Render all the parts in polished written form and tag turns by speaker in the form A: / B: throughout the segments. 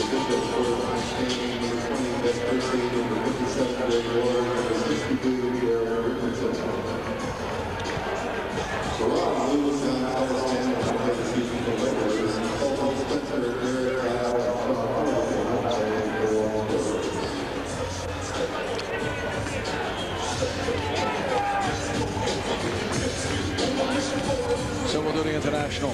A: So we'll do the international.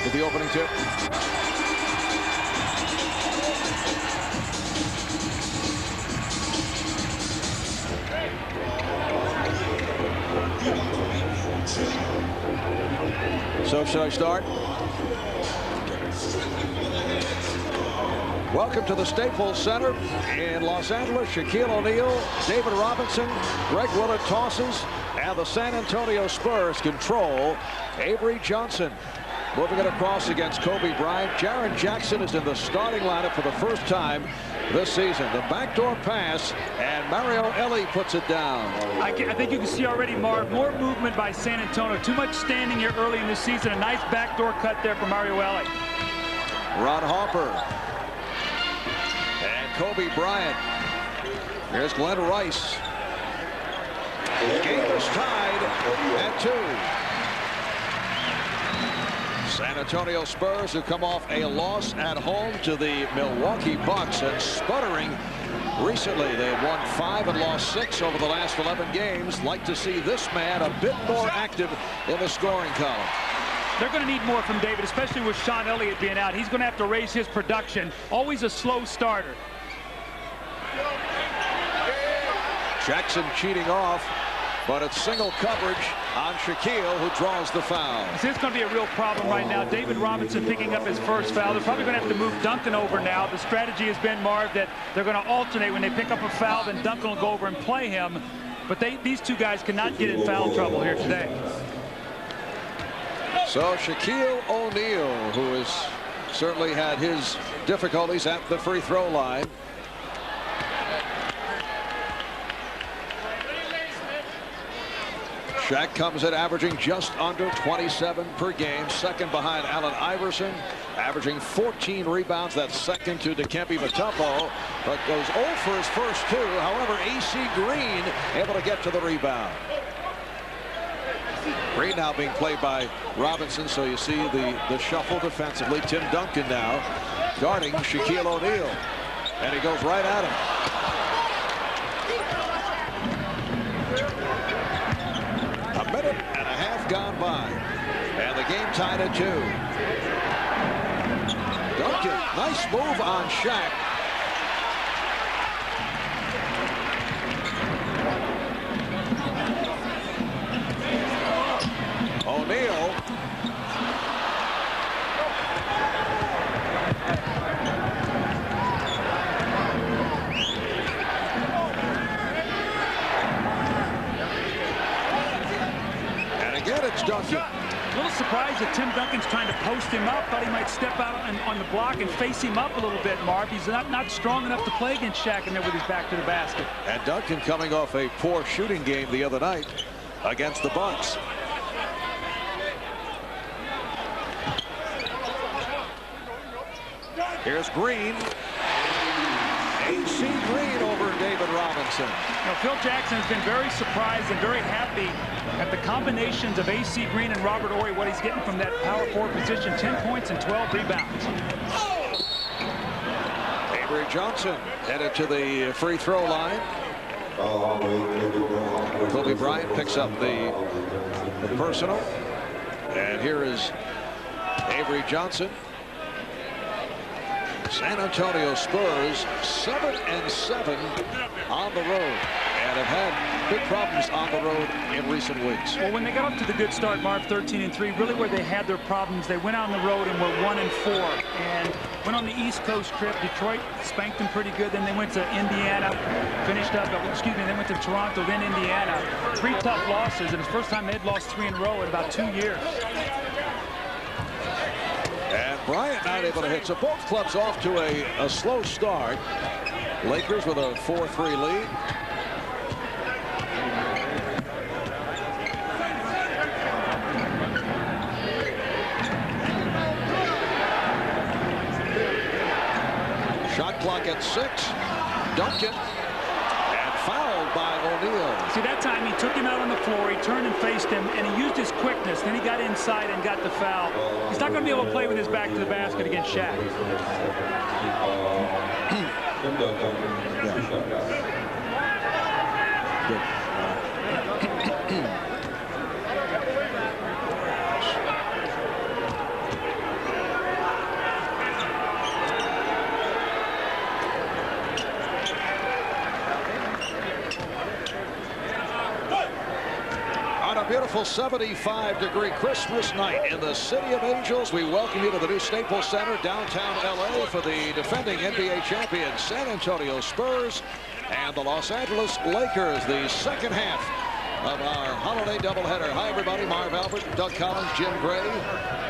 A: With the opening tip. So should I start? Welcome to the Staples Center in Los Angeles. Shaquille O'Neal, David Robinson, Greg Willett tosses, and the San Antonio Spurs control. Avery Johnson moving it across against Kobe Bryant. Jaren Jackson is in the starting lineup for the first time this season. The backdoor pass, and Mario Elie puts it down.
B: I think you can see already, Marv, more movement by San Antonio. Too much standing here early in the season. A nice backdoor cut there for Mario Elie.
A: Ron Harper. And Kobe Bryant. Here's Glenn Rice. The game is tied at 2. San Antonio Spurs, who come off a loss at home to the Milwaukee Bucks, and sputtering recently. They have won 5 and lost 6 over the last 11 games. Like to see this man a bit more active in the scoring column.
B: They're going to need more from David, especially with Sean Elliott being out. He's going to have to raise his production. Always a slow starter.
A: Jackson cheating off, but it's single coverage on Shaquille, who draws the foul.
B: This is going to be a real problem right now. David Robinson picking up his first foul. They're probably going to have to move Duncan over now. The strategy has been, Marv, that they're going to alternate. When they pick up a foul, then Duncan will go over and play him. But these two guys cannot get in foul trouble here today.
A: So Shaquille O'Neal, who has certainly had his difficulties at the free throw line. Shaq comes in averaging just under 27 per game, second behind Allen Iverson, averaging 14 rebounds. That's second to Dikembe Mutombo, but goes 0 for his first 2. However, A.C. Green able to get to the rebound. Green now being played by Robinson, so you see the shuffle defensively. Tim Duncan now guarding Shaquille O'Neal, and he goes right at him. A minute and a half gone by, and the game tied at 2. Duncan, nice move on Shaq. O'Neal. And again, it's Duncan.
B: A little surprised that Tim Duncan's trying to post him up. Thought he might step out on the block and face him up a little bit, Marv. He's not strong enough to play against Shaq in there with his back to the basket.
A: And Duncan coming off a poor shooting game the other night against the Bucks. Here's Green. A.C. Green over David Robinson.
B: Now, Phil Jackson has been very surprised and very happy at the combinations of A.C. Green and Robert Horry, what he's getting from that power forward position. 10 points and 12 rebounds.
A: Avery Johnson headed to the free throw line. Kobe Bryant picks up the personal. And here is Avery Johnson. San Antonio Spurs 7-7 on the road. and have had big problems on the road in recent weeks.
B: Well, when they got up to the good start, Marv, 13-3, really where they had their problems, they went out on the road and were 1-4, and went on the East Coast trip. Detroit spanked them pretty good. Then they went to Indiana, finished up. They went to Toronto, then Indiana. 3 tough losses, and it's the first time they'd lost 3 in a row in about 2 years.
A: And Bryant not able to hit. So both clubs off to a slow start. Lakers with a 4-3 lead. Shot clock at 6. Duncan. And fouled by O'Neal.
B: See, that time he took him out on the floor, he turned and faced him, and he used his quickness. Then he got inside and got the foul. He's not going to be able to play with his back to the basket against Shaq.
A: Beautiful 75-degree Christmas night in the City of Angels. We welcome you to the new Staples Center, downtown LA, for the defending NBA champions San Antonio Spurs and the Los Angeles Lakers. The second half of our holiday doubleheader. Hi, everybody. Marv Albert, Doug Collins, Jim Gray.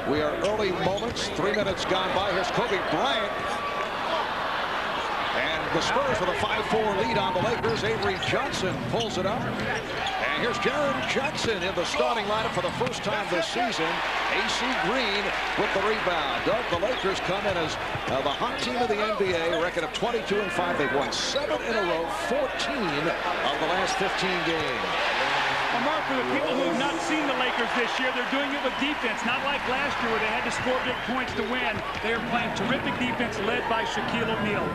A: We are early moments. 3 minutes gone by. Here's Kobe Bryant. And the Spurs with a 5-4 lead on the Lakers. Avery Johnson pulls it up. And here's Jaren Jackson in the starting lineup for the first time this season. AC Green with the rebound. Doug, the Lakers come in as the hot team of the NBA, record of 22-5. They've won 7 in a row, 14 of the last 15 games.
B: Well, Mark, for the people who have not seen the Lakers this year, they're doing it with defense, not like last year where they had to score big points to win. They are playing terrific defense led by Shaquille O'Neal.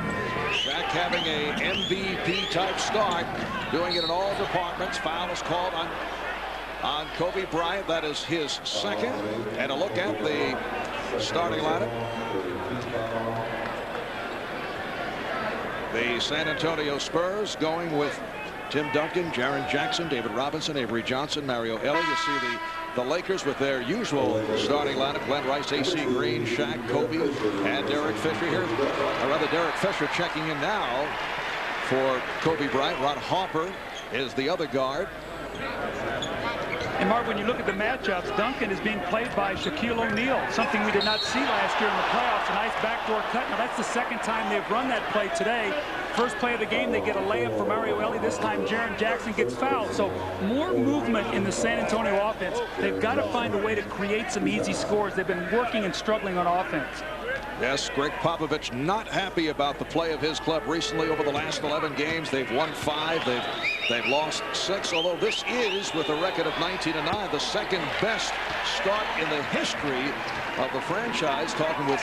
A: Shaq having a MVP-type start, doing it in all departments. Foul is called on Kobe Bryant. That is his second. And a look at the starting lineup. The San Antonio Spurs going with Tim Duncan, Jaren Jackson, David Robinson, Avery Johnson, Mario Ellie. You see the Lakers with their usual starting lineup: Glenn Rice, AC Green, Shaq, Kobe, and Derek Fisher here. Or rather, Derek Fisher checking in now for Kobe Bryant. Ron Harper is the other guard.
B: And Mark, when you look at the matchups, Duncan is being played by Shaquille O'Neal, something we did not see last year in the playoffs. A nice backdoor cut. Now that's the second time they've run that play today. First play of the game, they get a layup from Mario Ellie. This time, Jaren Jackson gets fouled. So more movement in the San Antonio offense. They've got to find a way to create some easy scores. They've been working and struggling on offense.
A: Yes, Greg Popovich not happy about the play of his club recently. Over the last 11 games, they've won 5. They've lost 6, although this is, with a record of 19-9, the second best start in the history of the franchise. Talking with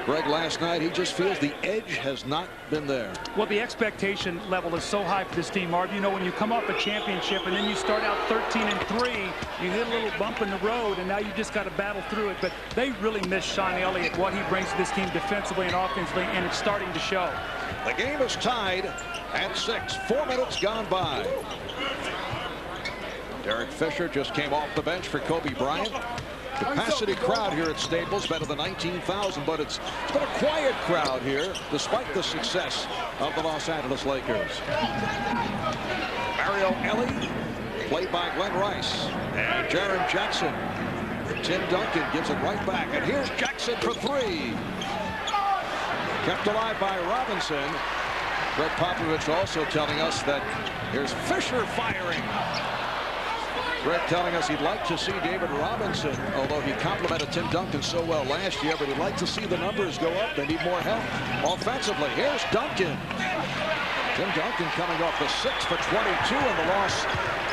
A: Greg last night, he just feels the edge has not been there.
B: Well, the expectation level is so high for this team, Marv. You know, when you come off a championship and then you start out 13-3, you hit a little bump in the road, and now you just got to battle through it. But they really miss Sean Elliott, what he brings to this team defensively and offensively, and it's starting to show.
A: The game is tied at 6. 4 minutes gone by. Derek Fisher just came off the bench for Kobe Bryant. Capacity crowd here at Staples, better than 19,000, but it's been a quiet crowd here despite the success of the Los Angeles Lakers. Mario Ellie, played by Glenn Rice, and Jaren Jackson. Tim Duncan gives it right back, and here's Jackson for 3. Kept alive by Robinson. Greg Popovich also telling us that here's Fisher firing. Greg telling us he'd like to see David Robinson, although he complimented Tim Duncan so well last year, but he'd like to see the numbers go up. They need more help offensively. Here's Duncan. Tim Duncan coming off the 6 for 22 in the loss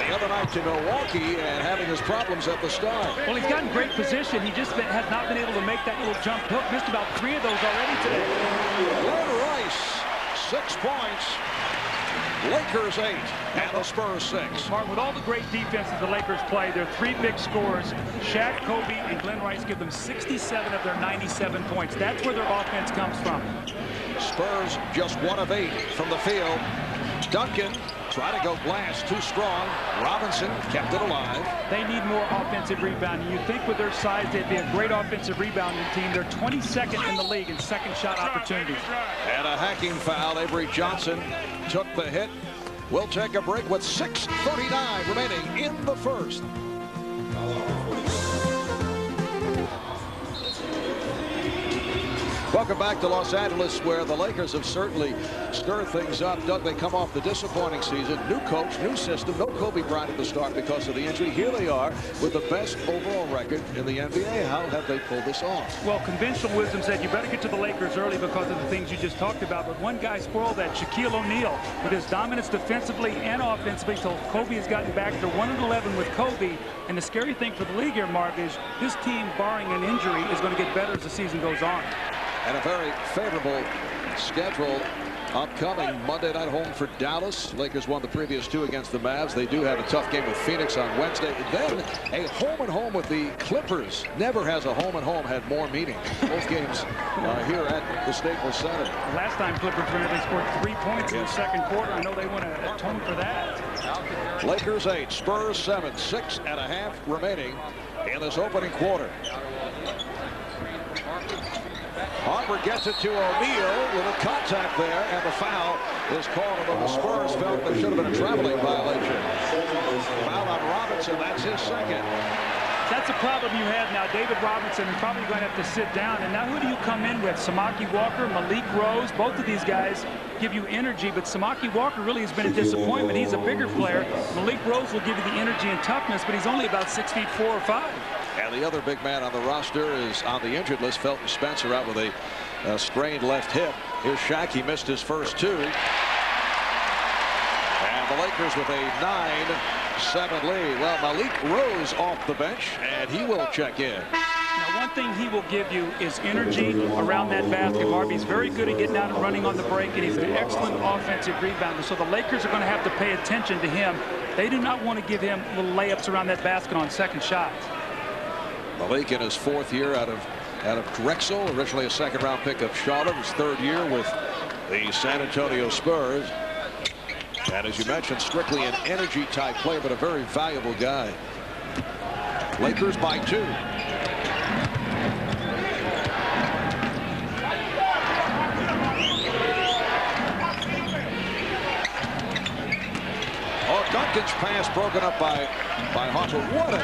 A: the other night to Milwaukee and having his problems at the start.
B: Well, he's gotten great position. He just has not been able to make that little jump hook. Missed about 3 of those already today.
A: Glenn Rice, 6 points. Lakers 8 and the Spurs 6.
B: Mark, with all the great defenses the Lakers play, their 3 big scores, Shaq, Kobe, and Glenn Rice, give them 67 of their 97 points. That's where their offense comes from.
A: Spurs just 1 of 8 from the field. Duncan Try to go glass, too strong. Robinson kept it alive.
B: They need more offensive rebounding. You think with their size, they'd be a great offensive rebounding team. They're 22nd in the league in second shot opportunities.
A: And a hacking foul. Avery Johnson took the hit. We'll take a break with 6:39 remaining in the first. Welcome back to Los Angeles, where the Lakers have certainly stirred things up. Doug, they come off the disappointing season. New coach, new system. No Kobe Bryant at the start because of the injury. Here they are with the best overall record in the NBA. How have they pulled this off?
B: Well, conventional wisdom said you better get to the Lakers early because of the things you just talked about. But one guy spoiled that, Shaquille O'Neal, with his dominance defensively and offensively. So Kobe has gotten back to 1-11 with Kobe. And the scary thing for the league here, Mark, is this team, barring an injury, is going to get better as the season goes on.
A: And a very favorable schedule upcoming. Monday night home for Dallas. Lakers won the previous two against the Mavs. They do have a tough game with Phoenix on Wednesday. Then a home-and-home with the Clippers. Never has a home-and-home had more meaning. Both games here at the Staples Center.
B: Last time Clippers were they scored 3 points in the second quarter. I know they want to atone for that.
A: Lakers 8, Spurs 7, 6.5 remaining in this opening quarter. Harper gets it to O'Neal with a contact there, and the foul is called, although the Spurs felt there should have been a traveling violation. Foul on Robinson, that's his second.
B: That's the problem you have now. David Robinson is probably going to have to sit down. And now who do you come in with? Samaki Walker, Malik Rose. Both of these guys give you energy, but Samaki Walker really has been a disappointment. He's a bigger player. Malik Rose will give you the energy and toughness, but he's only about 6 feet 4 or 5.
A: And the other big man on the roster is on the injured list. Felton Spencer out with a strained left hip. Here's Shaq. He missed his first two. And the Lakers with a 9-7 lead. Well, Malik Rose off the bench, and he will check in.
B: Now, one thing he will give you is energy around that basket. Harvey's very good at getting out and running on the break, and he's an excellent offensive rebounder. So the Lakers are going to have to pay attention to him. They do not want to give him little layups around that basket on second shots.
A: Malik in his fourth year out of Drexel, originally a second-round pick of Charlotte, his third year with the San Antonio Spurs. And as you mentioned, strictly an energy-type player, but a very valuable guy. Lakers by 2. Duncan's pass broken up by Harper. What a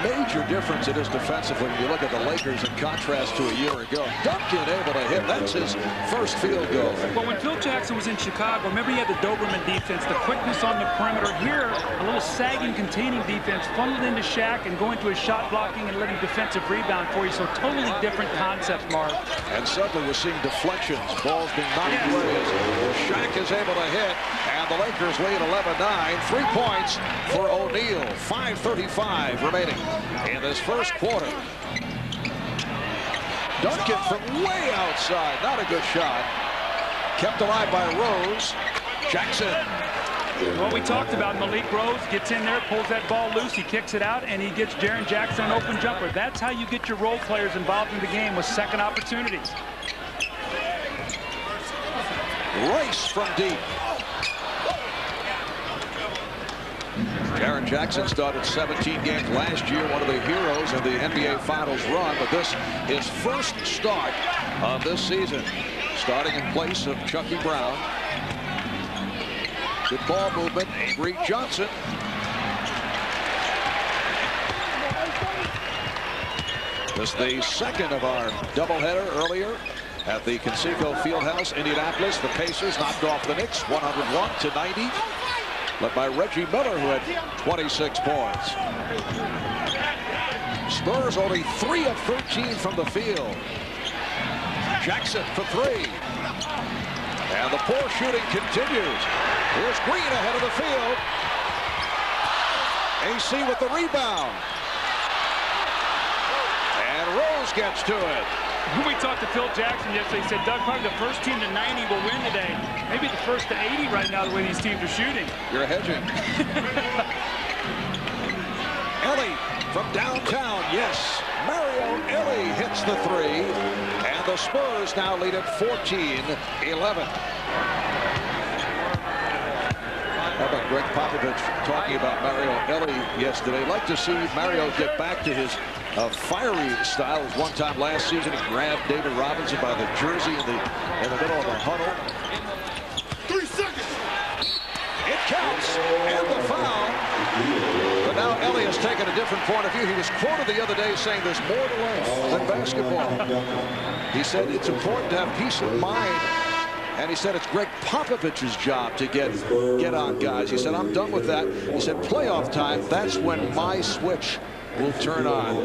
A: major difference it is defensively when you look at the Lakers in contrast to a year ago. Duncan able to hit. That's his first field goal.
B: Well, when Phil Jackson was in Chicago, remember he had the Doberman defense, the quickness on the perimeter. Here, a little sagging, containing defense, funneled into Shaq and going to his shot blocking and letting defensive rebound for you. So totally different concept, Mark. And
A: suddenly we're seeing deflections, balls being knocked away as Shaq is able to hit, and the Lakers lead 11-9. 3 points for O'Neal. 5:35 remaining in this first quarter. Duncan from way outside. Not a good shot. Kept alive by Rose. Jackson.
B: Well, we talked about Malik Rose gets in there, pulls that ball loose, he kicks it out, and he gets Jaren Jackson an open jumper. That's how you get your role players involved in the game, with second opportunities.
A: Rice from deep. Jaren Jackson started 17 games last year, one of the heroes in the NBA Finals run, but this is first start of this season, starting in place of Chucky Brown. Good ball movement, Avery Johnson. This is the second of our doubleheader earlier at the Conseco Fieldhouse, Indianapolis. The Pacers knocked off the Knicks 101-90. Led by Reggie Miller, who had 26 points. Spurs only 3 of 13 from the field. Jackson for 3. And the poor shooting continues. Here's Green ahead of the field. AC with the rebound. And Rose gets to it.
B: When we talked to Phil Jackson yesterday, he said, Doug, probably the first team to 90 will win today. Maybe the first to 80 right now, the way these teams are shooting.
A: You're hedging. Ellie from downtown, yes. Mario Ellie hits the 3. And the Spurs now lead at 14-11. How about Greg Popovich talking about Mario Elie yesterday? I'd like to see Mario get back to his fiery style. As one time last season, he grabbed David Robinson by the jersey in the middle of the huddle.
C: 3 seconds.
A: It counts, and the foul. But now Elie has taken a different point of view. He was quoted the other day saying there's more to life than basketball. He said it's important to have peace of mind. And he said it's Greg Popovich's job to get on guys. He said, I'm done with that. He said, playoff time, that's when my switch will turn on.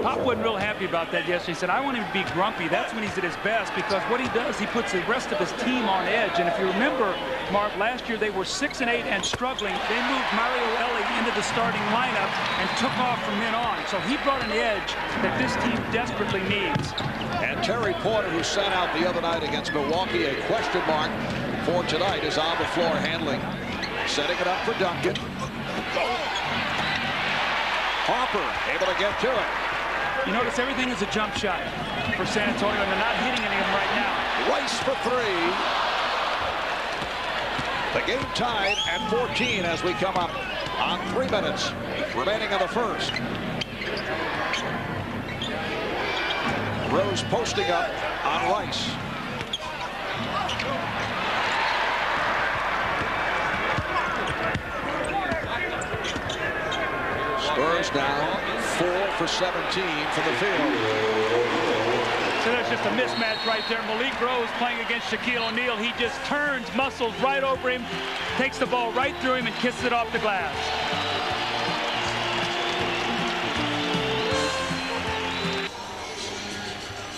B: Pop wasn't real happy about that yesterday. He said, I want him to be grumpy. That's when he's at his best, because what he does, he puts the rest of his team on edge. And if you remember, Mark, last year they were 6-8 and struggling. They moved Mario Elie into the starting lineup and took off from then on. So he brought an edge that this team desperately needs.
A: And Terry Porter, who sat out the other night against Milwaukee, a question mark for tonight, is on the floor handling. Setting it up for Duncan. Harper able to get to it.
B: You notice everything is a jump shot for San Antonio, and they're not hitting any of them right now.
A: Rice for 3. The game tied at 14 as we come up on 3 minutes remaining in the first. Rose posting up on Rice. Spurs now 4 for 17 from the field.
B: So there's just a mismatch right there. Malik Rose playing against Shaquille O'Neal. He just turns, muscles right over him, takes the ball right through him, and kisses it off the glass.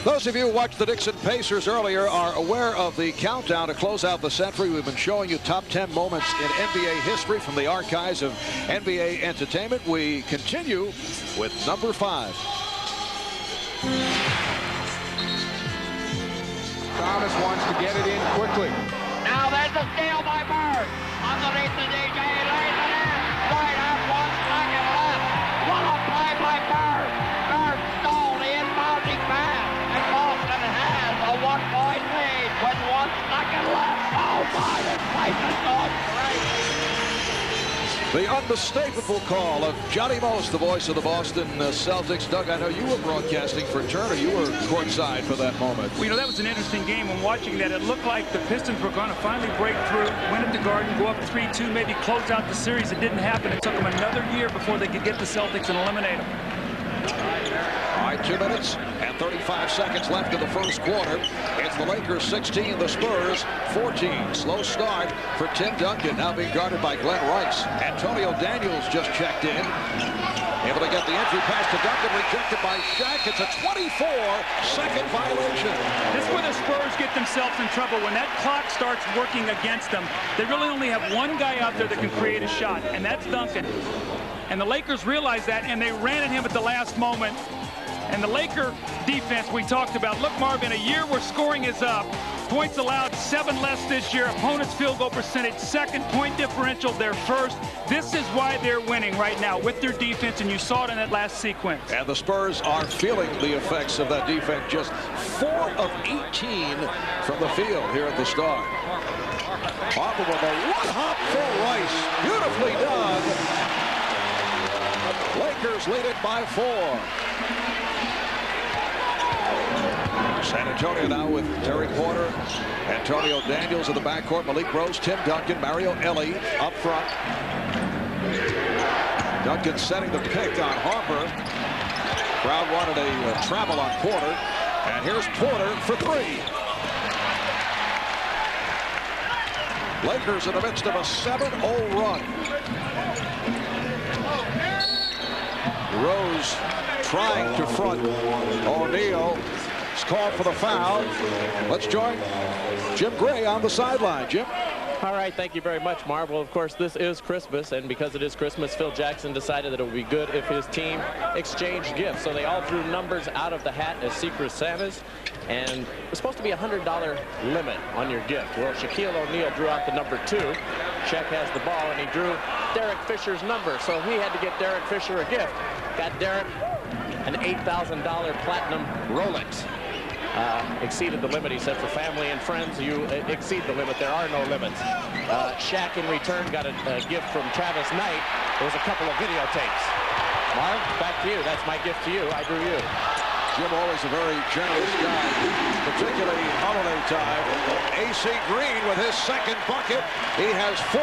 A: Those of you who watched the Dixon Pacers earlier are aware of the countdown to close out the century. We've been showing you top 10 moments in NBA history from the archives of NBA Entertainment. We continue with number 5.
C: Thomas wants to get it in quickly.
D: Now there's a steal by Bird. Underneath the DJ, lays it in. Right up, 1 second left. What a play by Bird. Bird stole the inbounding pass. And Boston has a 1-point lead with 1 second left. Oh my, this place is going crazy.
A: The unmistakable call of Johnny Most, the voice of the Boston Celtics. Doug, I know you were broadcasting for Turner. You were courtside for that moment.
B: Well, you know, that was an interesting game. When watching that, it looked like the Pistons were going to finally break through, win at the Garden, go up 3-2, maybe close out the series. It didn't happen. It took them another year before they could get the Celtics and eliminate them.
A: All right, 2 minutes and 35 seconds left in the first quarter. It's the Lakers 16, the Spurs 14. Slow start for Tim Duncan, now being guarded by Glenn Rice. Antonio Daniels just checked in. Able to get the entry pass to Duncan, rejected by Shaq. It's a 24-second violation.
B: This is where the Spurs get themselves in trouble. When that clock starts working against them, they really only have one guy out there that can create a shot, and that's Duncan. And the Lakers realized that, and they ran at him at the last moment. And the Laker defense we talked about. Look, Marvin, a year where scoring is up. Points allowed 7 less this year. Opponent's field goal percentage second. Point differential, they're first. This is why they're winning right now with their defense, and you saw it in that last sequence.
A: And the Spurs are feeling the effects of that defense. Just 4 of 18 from the field here at the Star. Harper with a one-hop for Rice. Beautifully done. Lakers lead it by 4. San Antonio now with Terry Porter, Antonio Daniels in the backcourt, Malik Rose, Tim Duncan, Mario Elie up front. Duncan setting the pick on Harper. Crowd wanted a travel on Porter. And here's Porter for 3. Lakers in the midst of a 7-0 run. Rose trying to front O'Neal. It's called for the foul. Let's join Jim Gray on the sideline. Jim?
E: All right, thank you very much, Marv. Well, of course, this is Christmas, and because it is Christmas, Phil Jackson decided that it would be good if his team exchanged gifts. So they all drew numbers out of the hat as Secret Santas, and it was supposed to be a $100 limit on your gift. Well, Shaquille O'Neal drew out the number 2. Shaq has the ball, and he drew Derek Fisher's number, so he had to get Derek Fisher a gift. Got Derek an $8,000 platinum Rolex. exceeded the limit. He said, for family and friends, you exceed the limit. There are no limits. Shaq in return got a gift from Travis Knight. There was a couple of videotapes. Marv, back to you. That's my gift to you. I drew you.
A: Jim always a very generous guy, particularly holiday time. AC Green with his second bucket. He has 4,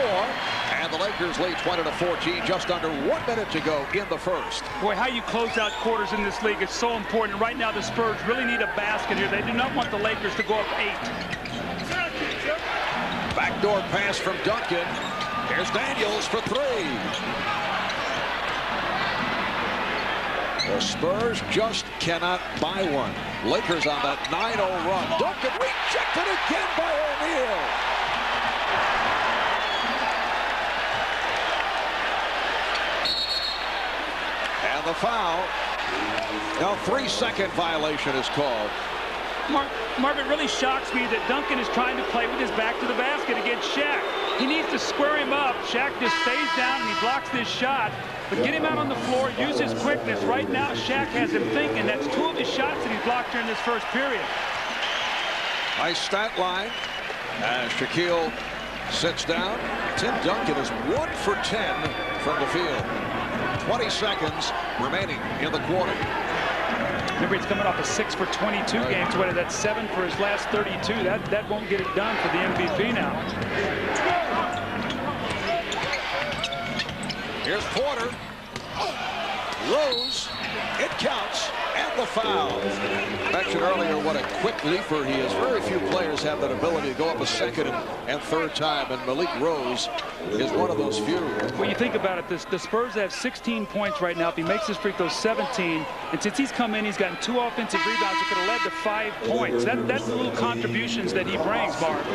A: and the Lakers lead 20-14, just under 1 minute to go in the first.
B: Boy, how you close out quarters in this league is so important. Right now, the Spurs really need a basket here. They do not want the Lakers to go up 8.
A: Backdoor pass from Duncan. Here's Daniels for 3. The Spurs just cannot buy one. Lakers on that 9-0 run. Duncan rejected again by O'Neal. And the foul. Now 3-second violation is called.
B: Marv, it really shocks me that Duncan is trying to play with his back to the basket against Shaq. He needs to square him up. Shaq just stays down and he blocks this shot. But get him out on the floor, use his quickness. Right now, Shaq has him thinking. That's 2 of his shots that he's blocked during this first period.
A: Nice stat line as Shaquille sits down. Tim Duncan is 1 for 10 from the field. 20 seconds remaining in the quarter.
B: Remember, he's coming off a 6 for 22 games. Whether that's 7 for his last 32, that won't get it done for the MVP now.
A: Here's Porter. Rose. It counts. And the foul. I mentioned earlier what a quick leaper he is. Very few players have that ability to go up a second and third time, and Malik Rose is one of those few.
B: When you think about it, the Spurs have 16 points right now. If he makes this free throw, 17. And since he's come in, he's gotten 2 offensive rebounds. It could have led to 5 points. That's the little contributions that he brings, Marv.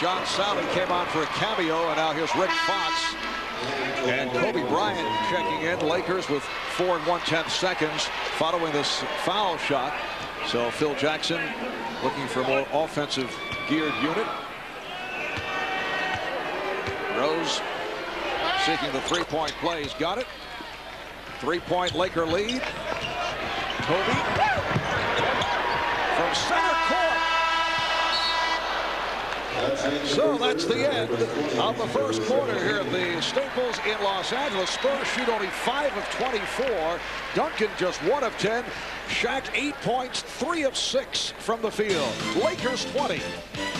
A: John Sally came on for a cameo, and now here's Rick Fox. And Kobe Bryant checking in. Lakers with 4 1/10 seconds following this foul shot. So Phil Jackson looking for a more offensive geared unit. Rose seeking the 3-point play. He's got it. 3-point Laker lead. Kobe from center court. So that's the end of the first quarter here at the Staples in Los Angeles. Spurs shoot only 5 of 24. Duncan just 1 of 10. Shaq 8 points, 3 of 6 from the field. Lakers 20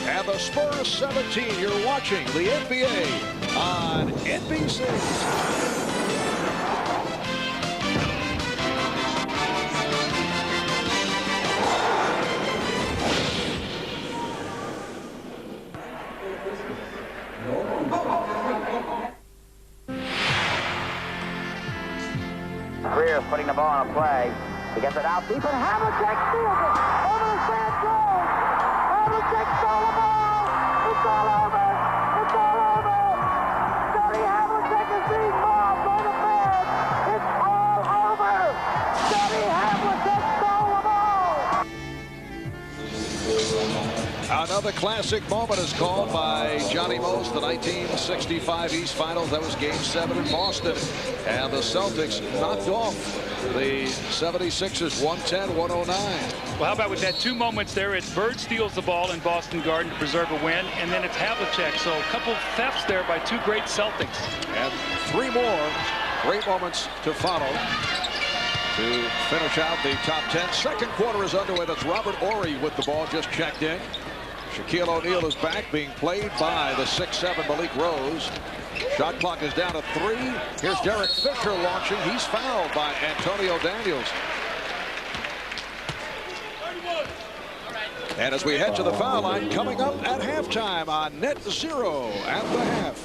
A: and the Spurs 17. You're watching the NBA on NBC.
D: Greer's putting the ball on a play. He gets it out deep, and Havlicek steals it over the sand goal. Havlicek stole the ball. It's all over. It's all over. Scotty Havlicek is being mobbed by the fans. It's all over. Scotty Havlicek stole the ball.
A: Another classic moment is called by Johnny Most, the 1965 East Finals. That was Game 7 in Boston. And the Celtics knocked off the 76ers 110-109.
B: Well, how about with that 2 moments there? It's Bird steals the ball in Boston Garden to preserve a win, and then it's Havlicek. So a couple thefts there by 2 great Celtics.
A: And 3 more great moments to follow to finish out the top 10. Second quarter is underway. That's Robert Horry with the ball, just checked in. Shaquille O'Neal is back, being played by the 6'7" Malik Rose. Shot clock is down to 3. Here's Derek Fisher launching. He's fouled by Antonio Daniels. And as we head to the foul line, coming up at halftime on Net Zero at the half.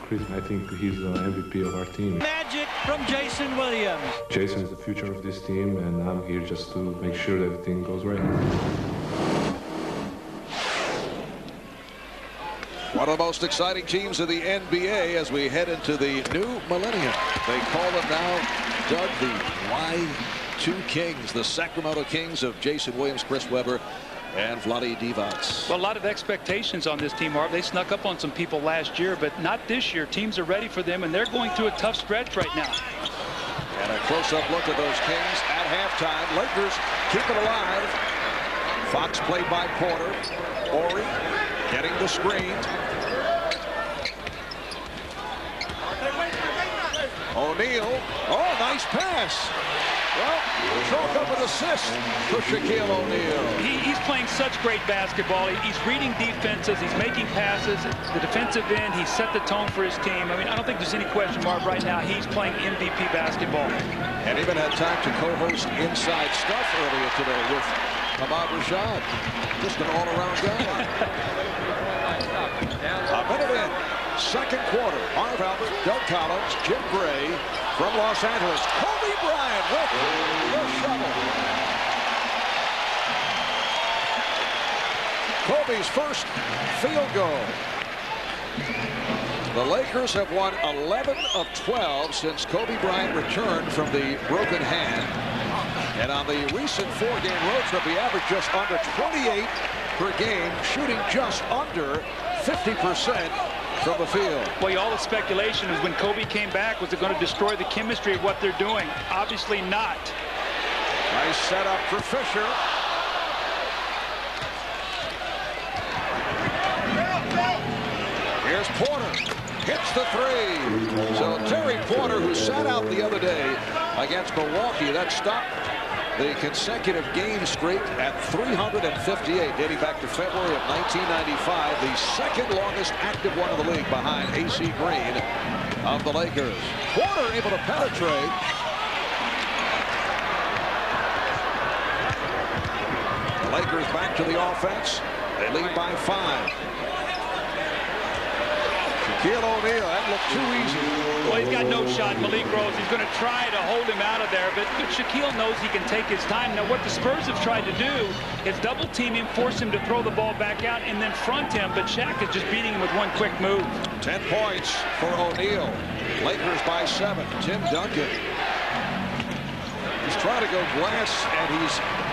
F: Chris, I think he's the MVP of our team.
G: Magic from Jason Williams.
F: Jason is the future of this team, and I'm here just to make sure that everything goes right.
A: One of the most exciting teams in the NBA as we head into the new millennium. They call them now, Doug, the Y2 Kings, the Sacramento Kings of Jason Williams, Chris Webber, and Vlade Divac.
B: Well, a lot of expectations on this team, Marv. They snuck up on some people last year, but not this year. Teams are ready for them, and they're going through a tough stretch right now.
A: And a close-up look at those Kings at halftime. Lakers keep it alive. Fox played by Porter. Ori getting the screen. O'Neal. Oh, nice pass. Well, chalk up an assist for Shaquille O'Neal.
B: He's playing such great basketball. He's reading defenses. He's making passes. The defensive end, he set the tone for his team. I mean, I don't think there's any question mark right now. He's playing MVP basketball.
A: And even had time to co-host Inside Stuff earlier today with Ahmad Rashad. Just an all-around guy. A minute in. Second quarter. Marv Albert, Doug Collins, Jim Gray from Los Angeles. Kobe Bryant with the shovel. Kobe's first field goal. The Lakers have won 11 of 12 since Kobe Bryant returned from the broken hand. And on the recent four-game road trip, he averaged just under 28 per game, shooting just under 50% from the field.
B: Well, all the speculation is when Kobe came back, was it going to destroy the chemistry of what they're doing? Obviously not.
A: Nice setup for Fisher. Here's Porter. Hits the three. So Terry Porter, who sat out the other day against Milwaukee, that stopped the consecutive game streak at 358, dating back to February of 1995, the second longest active one in the league behind A.C. Green of the Lakers. Porter able to penetrate. The Lakers back to the offense. They lead by 5. Shaquille O'Neal, that looked too easy.
B: Well, he's got no shot. Malik Rose, he's going to try to hold him out of there, but Shaquille knows he can take his time. Now, what the Spurs have tried to do is double team him, force him to throw the ball back out, and then front him, but Shaq is just beating him with one quick move.
A: 10 points for O'Neal. Lakers by 7. Tim Duncan. He's trying to go glass, and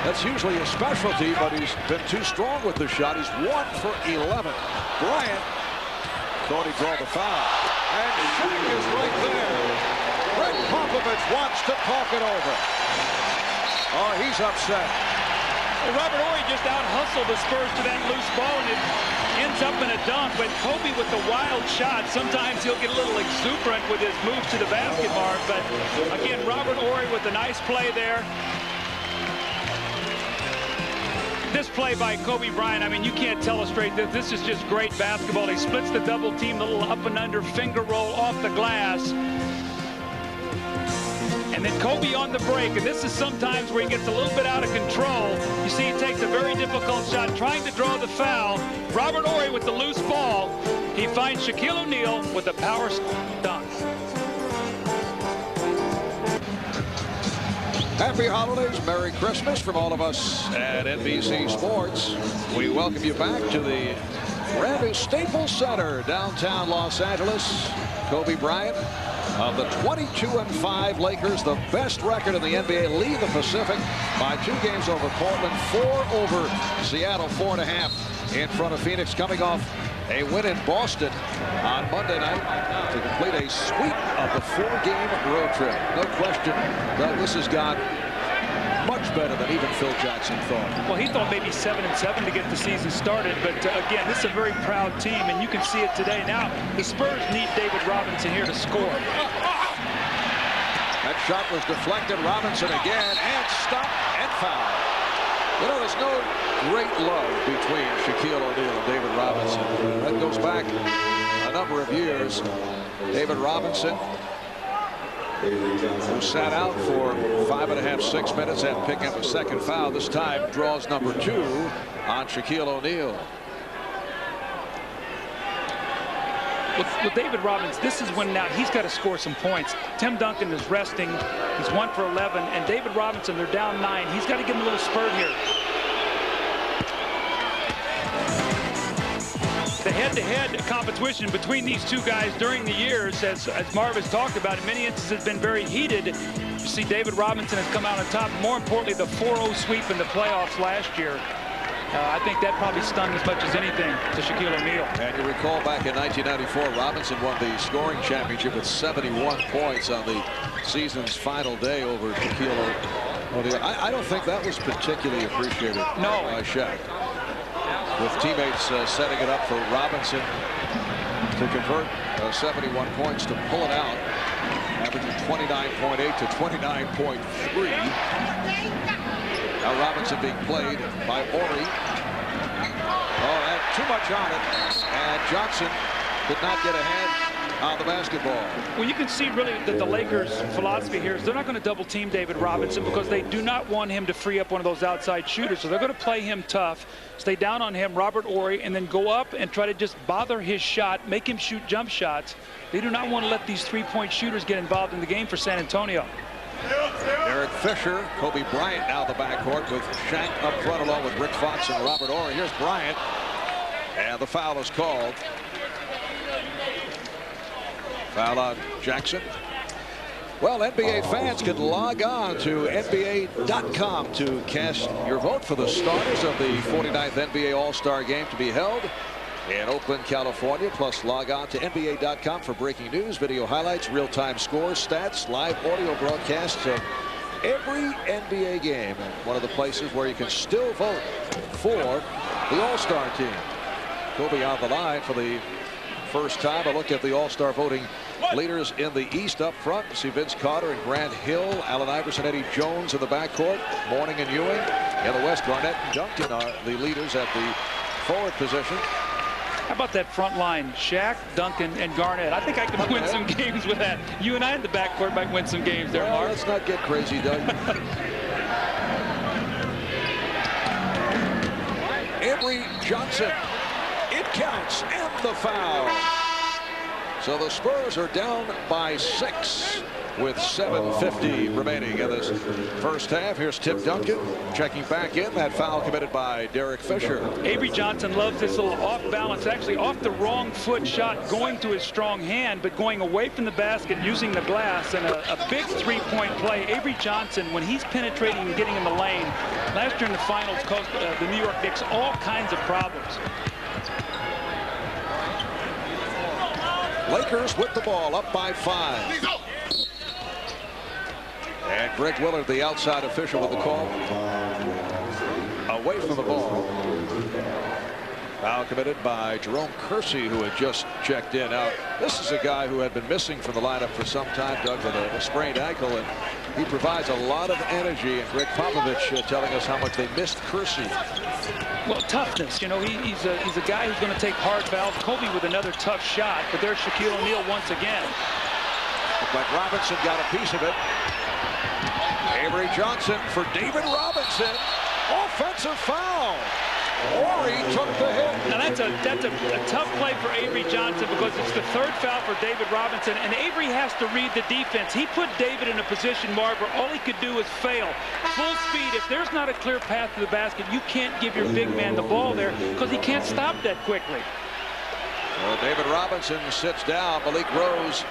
A: that's usually his specialty, but he's been too strong with the shot. He's 1 for 11. Bryant thought he'd draw the foul. And Shaq is right there. Greg Popovich wants to talk it over. Oh, he's upset.
B: Well, Robert Horry just out-hustled the Spurs to that loose ball, and it ends up in a dunk. But Kobe with the wild shot, sometimes he'll get a little exuberant with his move to the basket mark. But again, Robert Horry with a nice play there. This play by Kobe Bryant, I mean, you can't illustrate this. This is just great basketball. He splits the double team, the little up and under finger roll off the glass. And then Kobe on the break, and this is sometimes where he gets a little bit out of control. You see he takes a very difficult shot, trying to draw the foul. Robert Horry with the loose ball. He finds Shaquille O'Neal with a power dunk.
A: Happy holidays, Merry Christmas from all of us at NBC Sports. We welcome you back to the brand new Staples Center, downtown Los Angeles. Kobe Bryant of the 22-5 Lakers, the best record in the NBA, lead the Pacific by 2 games over Portland, 4 over Seattle, 4.5 in front of Phoenix, coming off a win in Boston on Monday night to complete a sweep of the 4-game road trip. No question, Doug, this has got much better than even Phil Jackson thought.
B: Well, he thought maybe 7-7 to get the season started, but again, this is a very proud team, and you can see it today. Now, the Spurs need David Robinson here to score.
A: That shot was deflected. Robinson again, and stopped and fouled. You know, there's no great love between Shaquille O'Neal and David Robinson. That goes back a number of years. David Robinson, who sat out for 5.5, 6 minutes and picking up a second foul, this time draws number 2 on Shaquille O'Neal.
B: With David Robinson, this is when now he's got to score some points. Tim Duncan is resting. He's 1 for 11. And David Robinson, they're down 9. He's got to give him a little spurt here. The head-to-head competition between these two guys during the years, as Marv has talked about, in many instances has been very heated. You see David Robinson has come out on top. More importantly, the 4-0 sweep in the playoffs last year. I think that probably stung as much as anything to Shaquille O'Neal.
A: And you recall back in 1994, Robinson won the scoring championship with 71 points on the season's final day over Shaquille O'Neal. I don't think that was particularly appreciated by Shaq. With teammates setting it up for Robinson to convert 71 points to pull it out, averaging 29.8 to 29.3. Now Robinson being played by Ori. Oh, and too much on it, and Johnson did not get ahead on the basketball.
B: Well, you can see really that the Lakers' philosophy here is they're not going to double team David Robinson because they do not want him to free up one of those outside shooters. So they're going to play him tough, stay down on him, Robert Horry, and then go up and try to just bother his shot, make him shoot jump shots. They do not want to let these three-point shooters get involved in the game for San Antonio.
A: Derek Fisher, Kobe Bryant now the backcourt with Shaq up front along with Rick Fox and Robert Horry. Here's Bryant, and the foul is called. Foul on Jackson. Well, NBA fans can log on to NBA.com to cast your vote for the starters of the 49th NBA All-Star Game to be held in Oakland, California. Plus, log on to NBA.com for breaking news, video highlights, real-time scores, stats, live audio broadcasts of every NBA game. And one of the places where you can still vote for the All-Star team. Kobe on the line for the first time. A look at the All-Star voting leaders in the East up front. You see Vince Carter and Grant Hill, Allen Iverson, Eddie Jones in the backcourt, Mourning and Ewing. In the West, Garnett and Duncan are the leaders at the forward position.
B: How about that front line? Shaq, Duncan, and Garnett. I think I can win some games with that. You and I in the backcourt might win some games there, Mark.
A: Let's not get crazy, Doug. Avery Johnson. It counts, and the foul. So the Spurs are down by 6 with 7:50 remaining in this first half. Here's Tim Duncan checking back in. That foul committed by Derek Fisher.
B: Avery Johnson loves this little off balance, actually off the wrong foot shot, going to his strong hand, but going away from the basket, using the glass, and a big three-point play. Avery Johnson, when he's penetrating and getting in the lane, last year in the finals caused the New York Knicks all kinds of problems.
A: Lakers with the ball, up by 5. And Greg Willard, the outside official, with the call. Away from the ball. Foul committed by Jerome Kersey, who had just checked in. Now, this is a guy who had been missing from the lineup for some time, Doug, with a sprained ankle, and he provides a lot of energy. And Greg Popovich telling us how much they missed Kersey.
B: Well, toughness. You know, he's a guy who's going to take hard fouls. Kobe with another tough shot, but there's Shaquille O'Neal once again.
A: Looked like Robinson got a piece of it. Avery Johnson for David Robinson. Offensive foul. Horry took the hit.
B: Now that's a tough play for Avery Johnson because it's the third foul for David Robinson, and Avery has to read the defense. He put David in a position, Marv, where all he could do is fail. Full speed. If there's not a clear path to the basket, you can't give your big man the ball there because he can't stop that quickly.
A: Well, David Robinson sits down. Malik Rose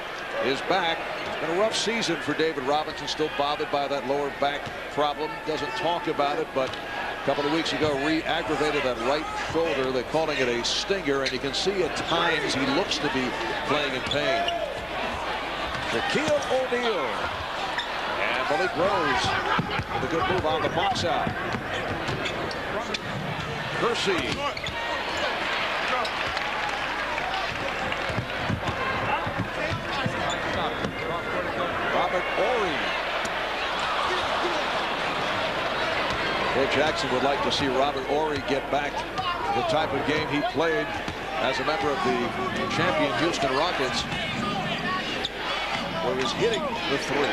A: is back. It's been a rough season for David Robinson, still bothered by that lower back problem. Doesn't talk about it, but a couple of weeks ago re-aggravated that right shoulder. They're calling it a stinger, and you can see at times he looks to be playing in pain. Shaquille O'Neal and Malik Rose with a good move on the box out. Kersey. Robert Horry. Bill Jackson would like to see Robert Horry get back to the type of game he played as a member of the champion Houston Rockets, where he was hitting the three.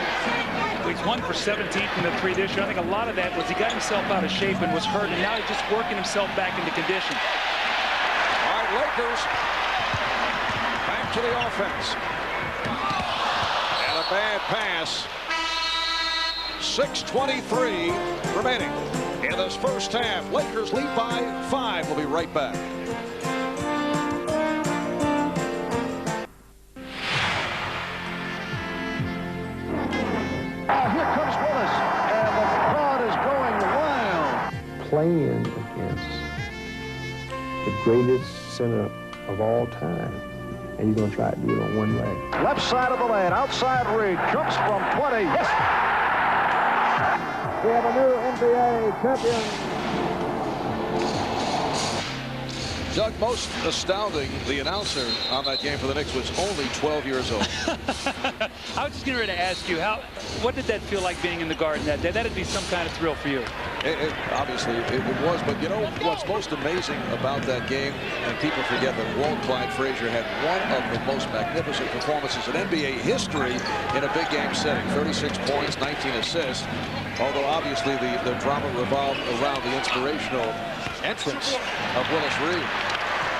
B: He's 1 for 17 from the three this year. I think a lot of that was he got himself out of shape and was hurt, and now he's just working himself back into condition.
A: All right, Lakers back to the offense. And a bad pass. 6:23 remaining in this first half. Lakers lead by 5. We'll be right back.
H: Here comes Willis, and the crowd is going wild.
I: Playing against the greatest center of all time and you're going to try to do it on one leg.
H: Left side of the lane, outside Reed, jumps from 20. Yes! We have a new NBA champion.
A: Doug, most astounding, the announcer on that game for the Knicks was only 12 years old.
B: I was just getting ready to ask you, what did that feel like being in the Garden that day? That'd be some kind of thrill for you.
A: Obviously, it was, but you know what's most amazing about that game, and people forget that Walt Clyde Frazier had one of the most magnificent performances in NBA history in a big game setting. 36 points, 19 assists, although obviously the drama revolved around the inspirational entrance of Willis Reed.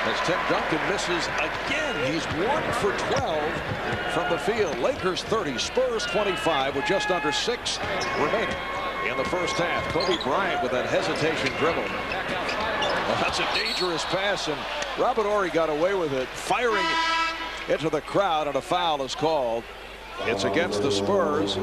A: As Tim Duncan misses again, he's 1 for 12 from the field. Lakers 30, Spurs 25 with just under 6 remaining in the first half. Kobe Bryant with that hesitation dribble. Well, that's a dangerous pass, and Robert Horry got away with it, firing into the crowd, and a foul is called. It's against the Spurs.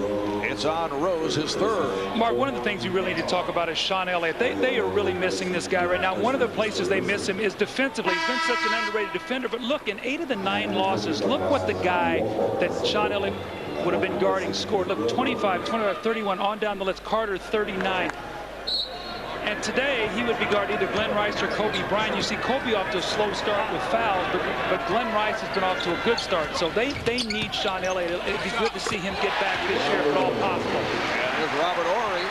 A: It's on Rose, his third.
B: Mark, one of the things you really need to talk about is Sean Elliott. They are really missing this guy right now. One of the places they miss him is defensively. He's been such an underrated defender. But look, in 8 of the 9 losses, look what the guy that Sean Elliott would have been guarding scored. Look, 25, 25, 31 on down the list. Carter, 39. And today, he would be guarding either Glenn Rice or Kobe Bryant. You see Kobe off to a slow start with fouls, but Glenn Rice has been off to a good start. So they need Sean Elliott. It'd be good to see him get back this year if at all possible.
A: And here's Robert Horry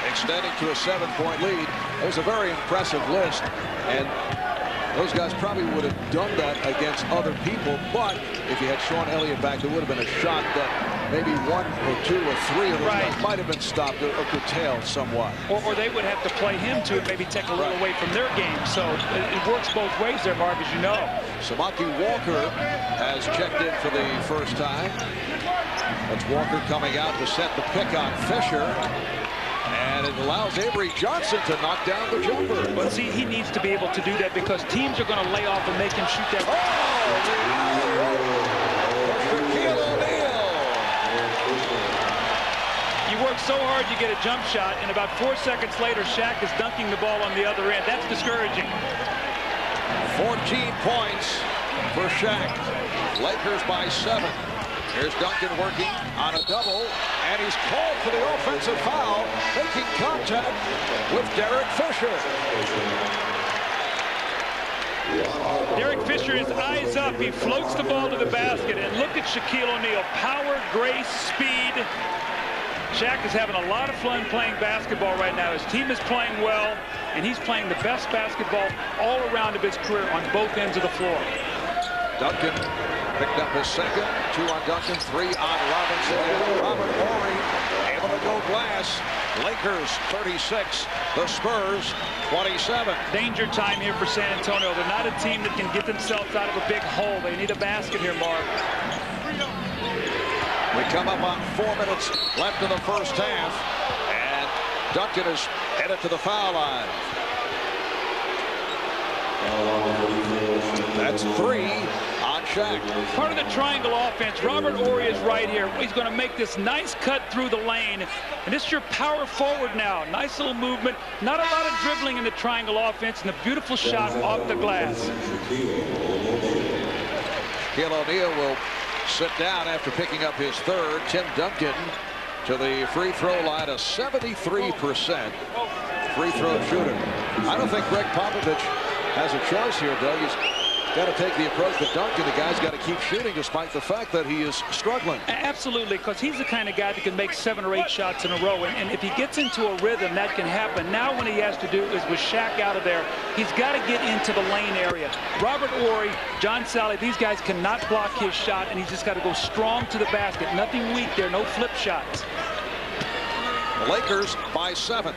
A: extending to a 7-point lead. It was a very impressive list, and those guys probably would have done that against other people, but if you had Sean Elliott back, there would have been a shot that maybe 1 or 2 or 3 of those guys might have been stopped or curtailed somewhat.
B: Or they would have to play him to maybe take a little away from their game. So it works both ways there, Marv, as you know.
A: Samaki Walker has checked in for the first time. That's Walker coming out to set the pick on Fisher. And it allows Avery Johnson to knock down the jumper.
B: But see, he needs to be able to do that because teams are going to lay off and make him shoot that. You work so hard, you get a jump shot, and about 4 seconds later, Shaq is dunking the ball on the other end. That's discouraging.
A: 14 points for Shaq. Lakers by 7. Here's Duncan working on a double, and he's called for the offensive foul, making contact with Derek Fisher.
B: Derek Fisher is eyes up. He floats the ball to the basket, and look at Shaquille O'Neal. Power, grace, speed. Shaq is having a lot of fun playing basketball right now. His team is playing well, and he's playing the best basketball all around of his career on both ends of the floor.
A: Duncan picked up his second. 2 on Duncan, 3 on Robinson. Robert Horry able to go glass. Lakers 36, the Spurs 27.
B: Danger time here for San Antonio. They're not a team that can get themselves out of a big hole. They need a basket here, Mark.
A: We come up on 4 minutes left in the first half, and Duncan is headed to the foul line. That's 3 on Shaq.
B: Part of the triangle offense, Robert Horry is right here. He's going to make this nice cut through the lane, and this is your power forward now. Nice little movement, not a lot of dribbling in the triangle offense, and a beautiful shot off the glass.
A: Shaquille O'Neal will sit down after picking up his third. Tim Duncan to the free throw line, a 73% free throw shooter. I don't think Greg Popovich has a choice here, Doug. He's got to take the approach that Duncan, the guy's got to keep shooting despite the fact that he is struggling.
B: Absolutely, because he's the kind of guy that can make 7 or 8 shots in a row, and if he gets into a rhythm, that can happen. Now what he has to do is with Shaq out of there, he's got to get into the lane area. Robert Horry, John Sally, these guys cannot block his shot, and he's just got to go strong to the basket. Nothing weak there, no flip shots.
A: The Lakers by 7.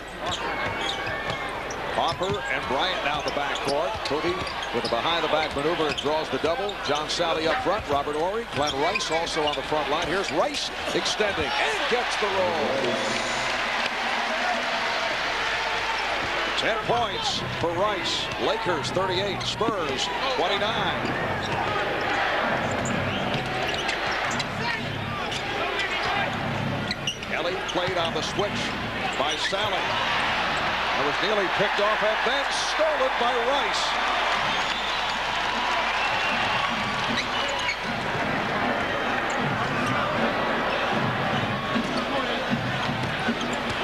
A: Hopper and Bryant now in the backcourt. Kobe with a behind-the-back maneuver and draws the double. John Sally up front. Robert Horry. Glenn Rice also on the front line. Here's Rice extending and gets the roll. 10 points for Rice. Lakers 38. Spurs 29. Kelly played on the switch by Sally. It was nearly picked off and then stolen by Rice.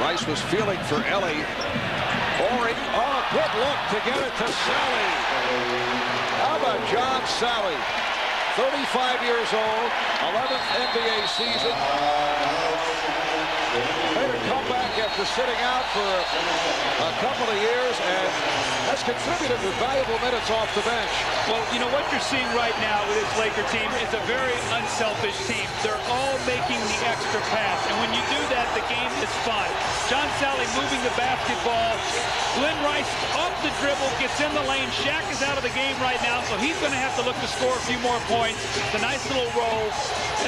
A: Rice was feeling for Ellie. Ori, oh, good look to get it to Sally. How about John Sally? 35 years old, 11th NBA season. Made a comeback after sitting out for a couple of years and has contributed with valuable minutes off the bench.
B: Well, you know what you're seeing right now with this Laker team is a very unselfish team. They're all making the extra pass, and when you do that, the game is fun. John Sally moving the basketball. Glenn Rice off the dribble, gets in the lane. Shaq is out of the game right now, so he's going to have to look to score a few more points. It's a nice little roll.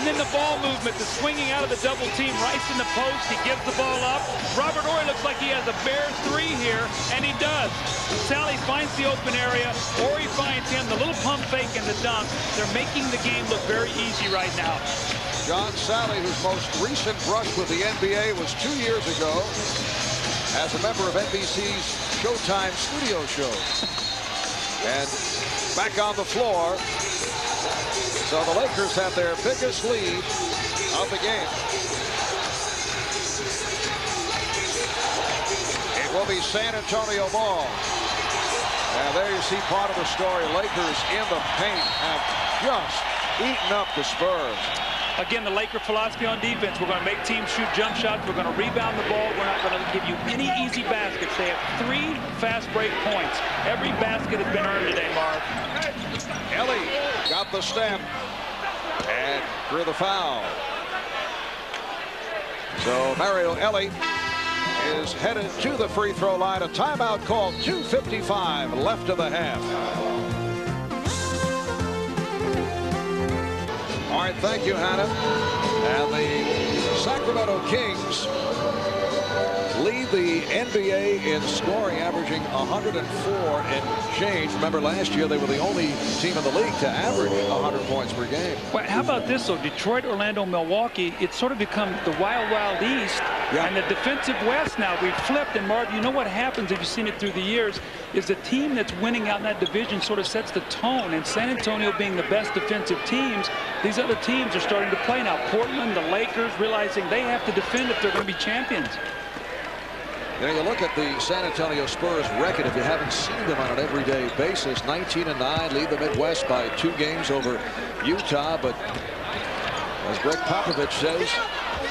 B: And then the ball movement, the swinging out of the double team. Rice in the post, he gives the ball up. Robert Horry looks like he has a bare three here, and he does. Sally finds the open area. Horry finds him. The little pump fake and the dunk. They're making the game look very easy right now.
A: John Sally, whose most recent brush with the NBA was 2 years ago as a member of NBC's Showtime studio show. And back on the floor. So the Lakers have their biggest lead of the game. It will be San Antonio ball. And there you see part of the story. Lakers in the paint have just eaten up the Spurs.
B: Again, the Laker philosophy on defense, we're going to make teams shoot jump shots. We're going to rebound the ball. We're not going to give you any easy baskets. They have 3 fast break points. Every basket has been earned today, Marv.
A: Ellie got the step and drew the foul. So Mario Ellie is headed to the free throw line. A timeout called. 2:55 left of the half. All right, thank you, Hannah. And the Sacramento Kings lead the NBA in scoring, averaging 104 and change. Remember, last year they were the only team in the league to average 100 points per game.
B: Well, how about this, though? Detroit, Orlando, Milwaukee, it's sort of become the wild, wild East. Yeah. And the defensive West now. We've flipped. And, Marv, you know what happens if you've seen it through the years is the team that's winning out in that division sort of sets the tone. And San Antonio being the best defensive teams, these other teams are starting to play now. Portland, the Lakers, realizing they have to defend if they're going to be champions.
A: You know, you look at the San Antonio Spurs record, if you haven't seen them on an everyday basis, 19-9, lead the Midwest by 2 games over Utah. But as Greg Popovich says,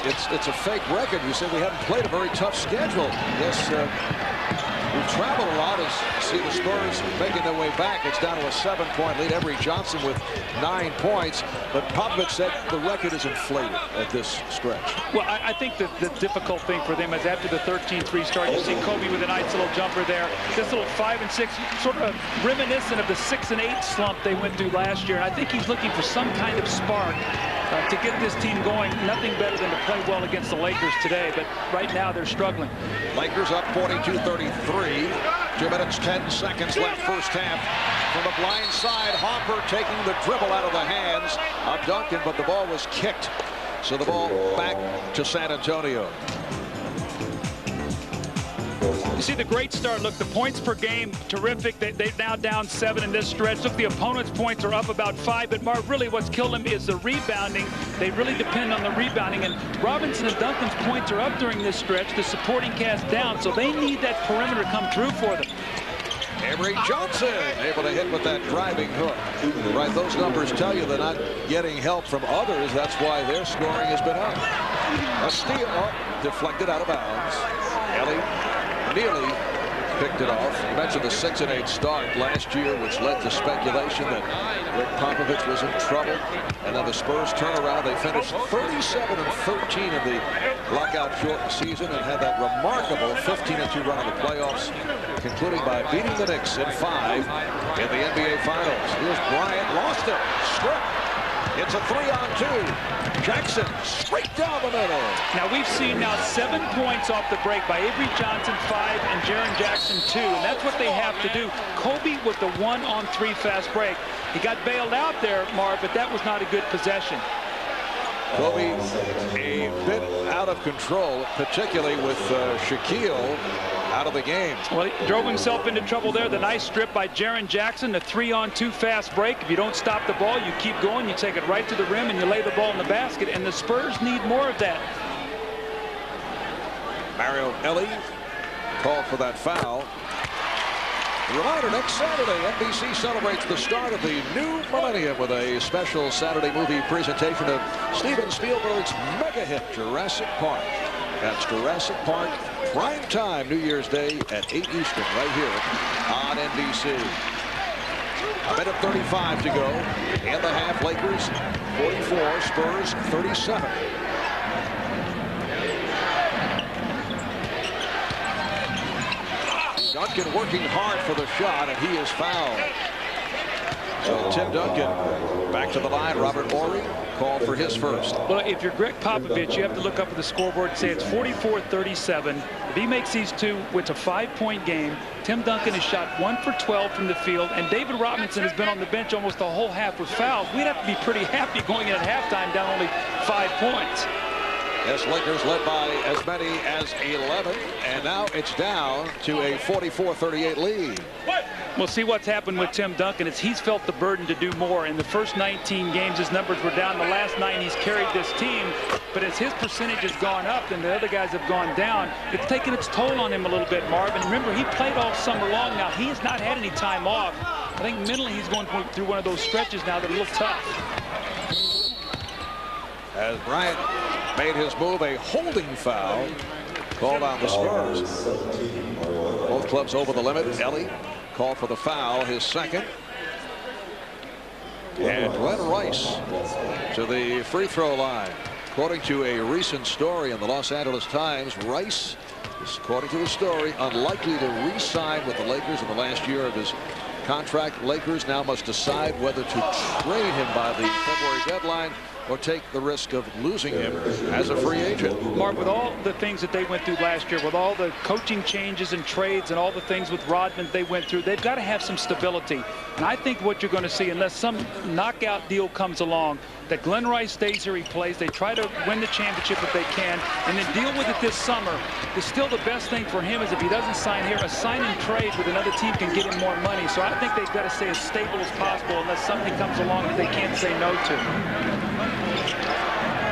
A: it's a fake record. You said we haven't played a very tough schedule. Yes, we've traveled a lot as you see the Spurs making their way back. It's down to a 7-point lead. Avery Johnson with 9 points. But Popovich said the record is inflated at this stretch.
B: Well, I think the difficult thing for them is after the 13-3 start, you see Kobe with a nice little jumper there. This little 5 and 6, sort of reminiscent of the 6 and 8 slump they went through last year. And I think he's looking for some kind of spark to get this team going. Nothing better than to play well against the Lakers today, but right now they're struggling.
A: Lakers up 42-33. 2 minutes, 10 seconds left first half. From the blind side, Hopper taking the dribble out of the hands of Duncan, but the ball was kicked. So the ball back to San Antonio.
B: You see the great start. Look, the points per game, terrific. They're now down 7 in this stretch. Look, the opponent's points are up about 5. But, Mark, really what's killed them is the rebounding. They really depend on the rebounding. And Robinson and Duncan's points are up during this stretch. The supporting cast down. So they need that perimeter to come through for them.
A: Avery Johnson able to hit with that driving hook. Right, those numbers tell you they're not getting help from others. That's why their scoring has been up. A steal, deflected out of bounds. Ellie nearly picked it off. You mentioned the 6 and 8 start last year, which led to speculation that Rick Popovich was in trouble. And then the Spurs turn around. They finished 37 and 13 in the lockout shortened season and had that remarkable 15-2 run in the playoffs, concluding by beating the Knicks in 5 in the NBA Finals. Here's Bryant, lost it, stripped. It's a 3-on-2. Jackson straight down the middle.
B: Now we've seen now 7 points off the break by Avery Johnson, 5, and Jaren Jackson 2, and that's what they have to do. Kobe with the 1-on-3 fast break. He got bailed out there, Marv, but that was not a good possession.
A: Kobe a bit out of control, particularly with Shaquille out of the game.
B: Well, he drove himself into trouble there. The nice strip by Jaren Jackson, the 3-on-2 fast break. If you don't stop the ball, you keep going, you take it right to the rim, and you lay the ball in the basket, and the Spurs need more of that.
A: Mario Ellie called for that foul. Reminder, next Saturday, NBC celebrates the start of the new millennium with a special Saturday movie presentation of Steven Spielberg's mega hit, Jurassic Park. That's Jurassic Park, prime time, New Year's Day at 8 Eastern, right here on NBC. A minute 35 to go in the half. Lakers 44, Spurs 37. Duncan working hard for the shot, and he is fouled. So Tim Duncan back to the line. Robert Horry called for his first.
B: Well, if you're Greg Popovich, you have to look up at the scoreboard and say it's 44-37. If he makes these two, it's a 5-point game. Tim Duncan has shot 1 for 12 from the field, and David Robinson has been on the bench almost the whole half with fouls. We'd have to be pretty happy going in at halftime down only 5 points.
A: Yes, Lakers led by as many as 11, and now it's down to a 44-38 lead.
B: We'll see what's happened with Tim Duncan. He's felt the burden to do more. In the first 19 games, his numbers were down. The last 9, he's carried this team. But as his percentage has gone up and the other guys have gone down, it's taken its toll on him a little bit, Marv. And remember, he played all summer long. Now, he has not had any time off. I think mentally he's going through one of those stretches now that are a little tough.
A: As Bryant made his move, a holding foul called on the Spurs. Both clubs over the limit. Ellie called for the foul, his second. And Glenn Rice to the free throw line. According to a recent story in the Los Angeles Times, Rice is, according to the story, unlikely to re-sign with the Lakers in the last year of his contract. Lakers now must decide whether to trade him by the February deadline or take the risk of losing him as a free agent.
B: Mark, with all the things that they went through last year, with all the coaching changes and trades and all the things with Rodman they went through, they've got to have some stability. And I think what you're going to see, unless some knockout deal comes along, that Glenn Rice stays here, he plays, they try to win the championship if they can, and then deal with it this summer. It's still the best thing for him is if he doesn't sign here, a sign and trade with another team can get him more money. So I think they've got to stay as stable as possible unless something comes along that they can't say no to.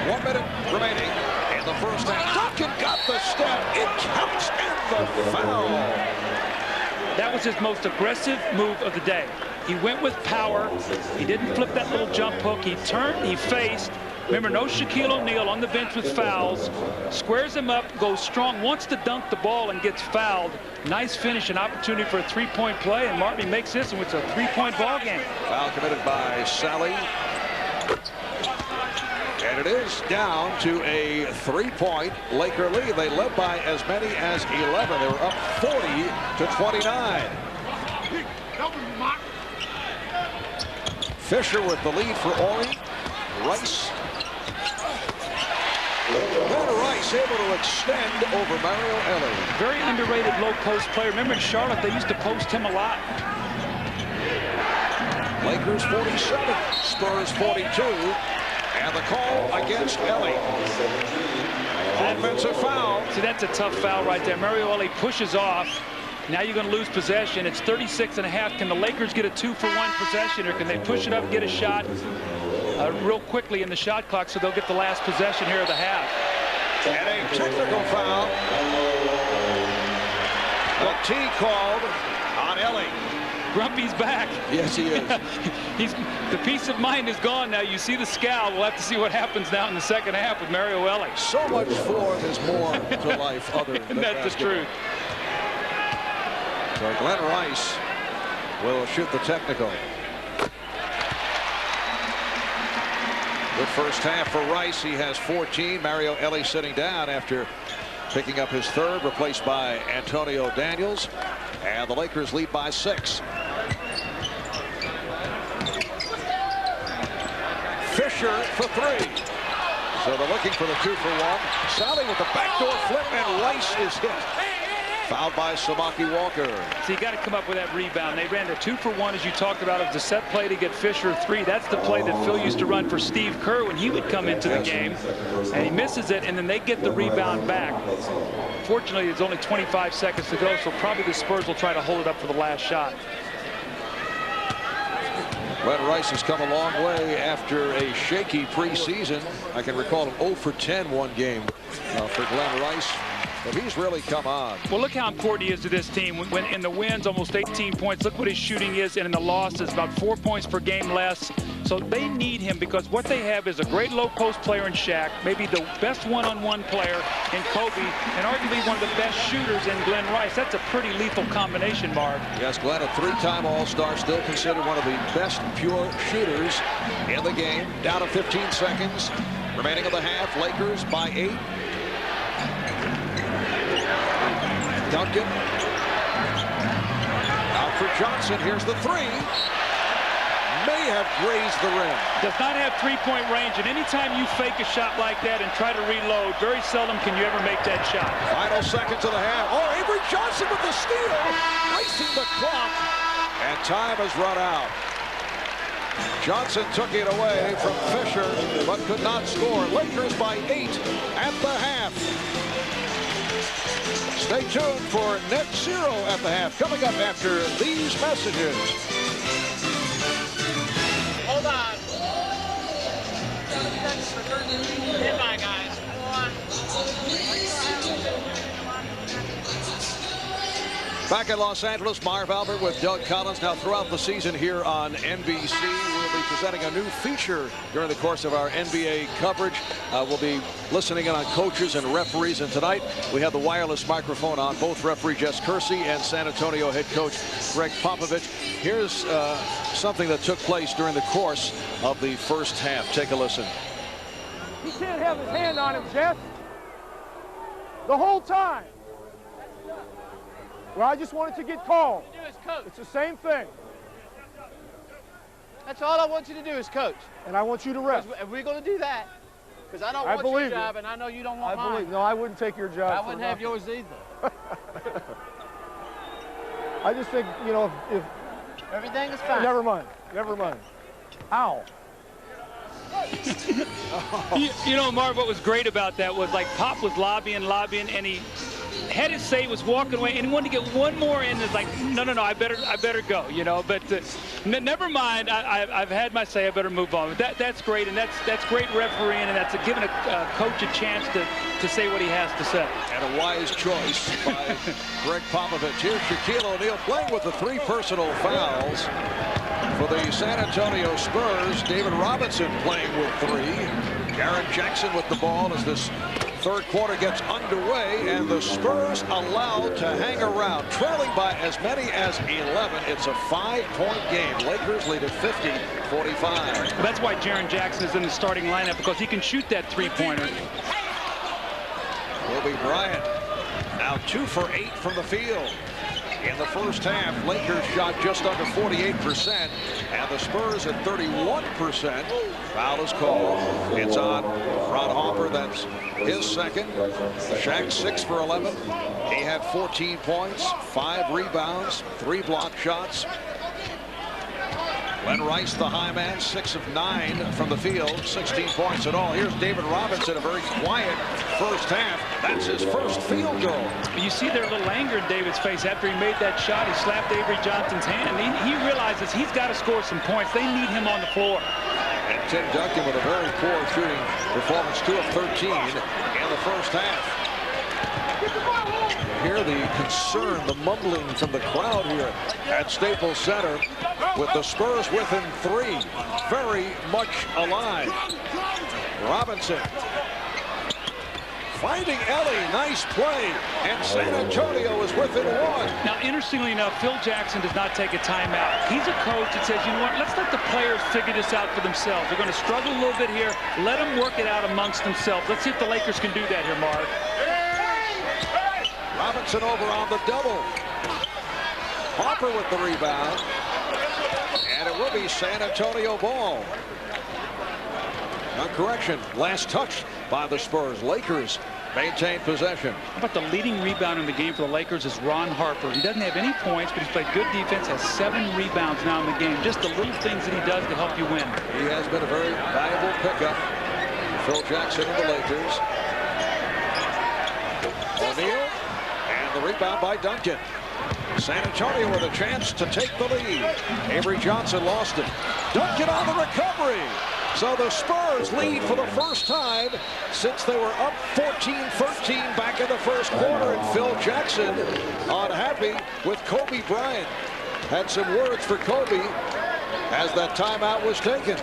A: 1 minute remaining in the first half. Duncan got the step. It counts and the foul.
B: That was his most aggressive move of the day. He went with power. He didn't flip that little jump hook. He turned, he faced. Remember, no Shaquille O'Neal on the bench with fouls. Squares him up, goes strong, wants to dunk the ball and gets fouled. Nice finish, an opportunity for a 3-point play, and Martin makes this, and it's a 3-point ball game.
A: Foul committed by Sally. And it is down to a 3-point Laker lead. They led by as many as 11. They were up 40-29. Fisher with the lead for Horry. Rice. Then Rice able to extend over Mario Ellie.
B: Very underrated low post player. Remember in Charlotte, they used to post him a lot.
A: Lakers 47, Spurs 42. And the call against Ellie. Offensive foul.
B: See, that's a tough foul right there. Mario Ellie pushes off. Now you're going to lose possession. It's 36.5. Can the Lakers get a 2-for-1 possession, or can they push it up and get a shot real quickly in the shot clock so they'll get the last possession here of the half?
A: And a technical foul. The T called on Ellie.
B: Grumpy's back.
A: Yes, he is.
B: The peace of mind is gone now. You see the scowl. We'll have to see what happens now in the second half with Mario Ellie.
A: So much forth is more to life other than
B: that's the truth.
A: So Glenn Rice will shoot the technical. Good first half for Rice. He has 14. Mario Ellie sitting down after picking up his third, replaced by Antonio Daniels. And the Lakers lead by 6. Fisher for 3. So they're looking for the 2-for-1. Sally with the backdoor flip, and Rice is hit. Fouled by Samaki Walker.
B: So you got to come up with that rebound. They ran the 2-for-1, as you talked about. It was a set play to get Fisher 3. That's the play that Phil used to run for Steve Kerr when he would come into the game. And he misses it, and then they get the rebound back. Fortunately, there's only 25 seconds to go, so probably the Spurs will try to hold it up for the last shot.
A: Glenn Rice has come a long way after a shaky preseason. I can recall an 0-for-10 one game for Glenn Rice. but he's really come on.
B: Well, look how important he is to this team. When in the wins, almost 18 points. Look what his shooting is, and in the losses, about 4 points per game less. So they need him because what they have is a great low-post player in Shaq, maybe the best one-on-one player in Kobe, and arguably one of the best shooters in Glenn Rice. That's a pretty lethal combination, Marv.
A: Yes, Glenn, a three-time All-Star, still considered one of the best pure shooters in the game. Down to 15 seconds. Remaining of the half, Lakers by 8. Duncan. Out for Johnson. Here's the three. May have grazed the rim.
B: Does not have three-point range, and anytime you fake a shot like that and try to reload, very seldom can you ever make that shot.
A: Final seconds of the half. Oh, Avery Johnson with the steal, racing the clock, and time has run out. Johnson took it away from Fisher, but could not score. Lakers by 8 at the half. Stay tuned for net zero at the half, coming up after these messages.
D: Hold on. Stand by, guys.
A: Back in Los Angeles, Marv Albert with Doug Collins. Now, throughout the season here on NBC, we'll be presenting a new feature during the course of our NBA coverage. We'll be listening in on coaches and referees. And tonight, we have the wireless microphone on both referee Jess Kersey and San Antonio head coach Greg Popovich. Here's something that took place during the course of the first half. Take a listen.
J: He can't have his hand on him, Jeff. The whole time. Well, I just wanted to get called.
K: Do is coach.
J: It's the same thing.
K: That's all I want you to do is coach.
J: And I want you to ref.
K: If we're going to do that, because I don't want your job, and I know you don't want mine.
J: No, I wouldn't take your job.
K: I wouldn't have yours either.
J: I just think, you know, if
K: everything is fine.
J: Never mind. Never mind. Ow.
B: You know, Marv, what was great about that was like Pop was lobbying, and he had his say, was walking away, and he wanted to get one more in. It's like, no, I better go, you know. But never mind. I've had my say. I better move on. But that's great, and that's great refereeing, and that's giving a coach a chance to say what he has to say.
A: And a wise choice by Greg Popovich. Here's Shaquille O'Neal playing with the 3 personal fouls for the San Antonio Spurs. David Robinson playing with 3. Jaren Jackson with the ball as this third quarter gets underway, and the Spurs allowed to hang around, trailing by as many as 11. It's a 5-point game. Lakers lead at 50-45.
B: Well, that's why Jaren Jackson is in the starting lineup, because he can shoot that three-pointer.
A: Kobe Bryant now 2 for 8 from the field. In the first half, Lakers shot just under 48%, and the Spurs at 31%. Foul is called. It's on Ron Harper. That's his second. Shaq 6 for 11. He had 14 points, 5 rebounds, 3 block shots. Glenn Rice, the high man, 6 of 9 from the field, 16 points in all. Here's David Robinson, a very quiet first half. That's his first field goal.
B: You see there a little anger in David's face after he made that shot. He slapped Avery Johnson's hand. He realizes he's got to score some points. They need him on the floor.
A: And Tim Duncan with a very poor shooting performance, 2 of 13 in the first half. Hear the concern, the mumbling from the crowd here at Staples Center, with the Spurs within 3, very much alive. Robinson finding Ellie, nice play, and San Antonio is within 1.
B: Now, interestingly enough, Phil Jackson does not take a timeout. He's a coach that says, you know what, let's let the players figure this out for themselves. They're going to struggle a little bit here. Let them work it out amongst themselves. Let's see if the Lakers can do that here, Mark.
A: Robinson over on the double. Harper with the rebound. And it will be San Antonio ball. Correction, last touch by the Spurs. Lakers maintain possession.
B: How about the leading rebounder in the game for the Lakers is Ron Harper. He doesn't have any points, but he's played good defense, has 7 rebounds now in the game. Just the little things that he does to help you win.
A: He has been a very valuable pickup for Phil Jackson and the Lakers. O'Neal, and the rebound by Duncan. San Antonio with a chance to take the lead. Avery Johnson lost it. Duncan on the recovery. So the Spurs lead for the first time since they were up 14-13 back in the first quarter, and Phil Jackson unhappy with Kobe Bryant. Had some words for Kobe as that timeout was taken.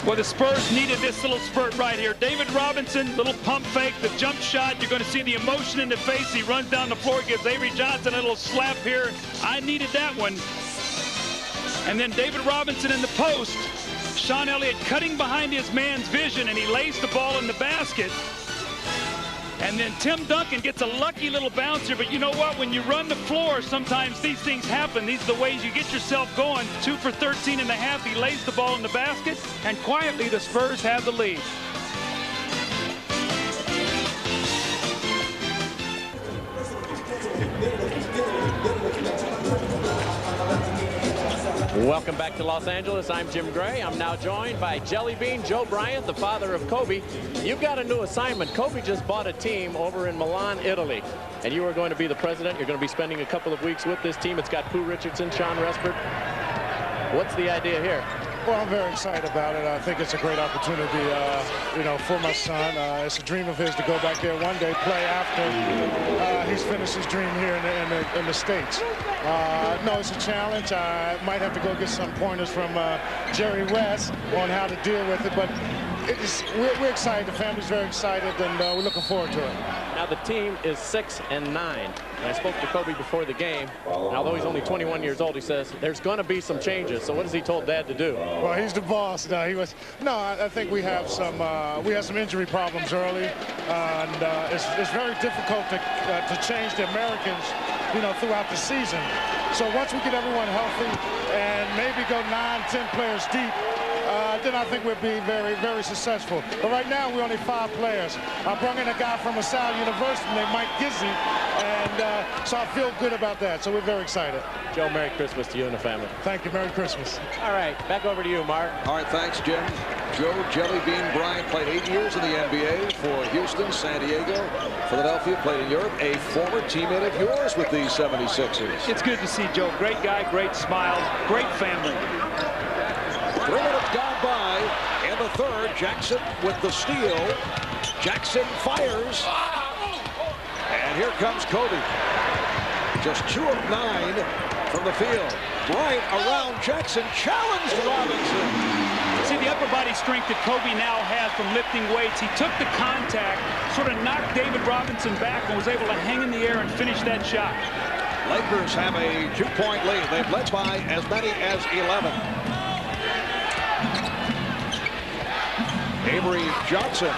B: Well, the Spurs needed this little spurt right here. David Robinson, little pump fake, the jump shot. You're going to see the emotion in the face. He runs down the floor, gives Avery Johnson a little slap here. I needed that one. And then David Robinson in the post. Sean Elliott cutting behind his man's vision, and he lays the ball in the basket. And then Tim Duncan gets a lucky little bouncer, but you know what? When you run the floor, sometimes these things happen. These are the ways you get yourself going. 2 for 13 and a half. He lays the ball in the basket, and quietly the Spurs have the lead.
E: Welcome back to Los Angeles. I'm Jim Gray. I'm now joined by Jelly Bean Joe Bryant, the father of Kobe. You've got a new assignment. Kobe just bought a team over in Milan, Italy, and you are going to be the president. You're going to be spending a couple of weeks with this team. It's got Pooh Richardson, Sean Respert. What's the idea here?
L: Well, I'm very excited about it. I think it's a great opportunity, you know, for my son. It's a dream of his to go back there one day, play after he's finished his dream here in the States. No, it's a challenge. I might have to go get some pointers from Jerry West on how to deal with it, but we're excited. The family's very excited, and we're looking forward to it.
E: Now the team is 6-9. And I spoke to Kobe before the game, and although he's only 21 years old, he says there's going to be some changes. So what has he told Dad to do?
L: Well, he's the boss. No, I think we have some injury problems early, and it's very difficult to change the Americans, you know, throughout the season. So once we get everyone healthy and maybe go 9-10 players deep, then I think we'll be very, very successful. But right now, we're only 5 players. I brought in a guy from LaSalle University named Mike Gizzi, and so I feel good about that. So we're very excited.
E: Joe, Merry Christmas to you and the family.
L: Thank you. Merry Christmas.
E: All right, back over to you, Mark.
A: All right, thanks, Jim. Joe Jelly Bean Bryant played 8 years in the NBA for Houston, San Diego, Philadelphia, played in Europe. A former teammate of yours with the 76ers.
B: It's good to see Joe. Great guy, great smile, great family.
A: 3 minutes gone by in the third. Jackson with the steal. Jackson fires. And here comes Kobe. Just 2 of 9 from the field. Bryant around Jackson, challenged Robinson.
B: See the upper body strength that Kobe now has from lifting weights. He took the contact, sort of knocked David Robinson back, and was able to hang in the air and finish that shot.
A: Lakers have a 2-point lead. They've led by as many as 11. Avery Johnson.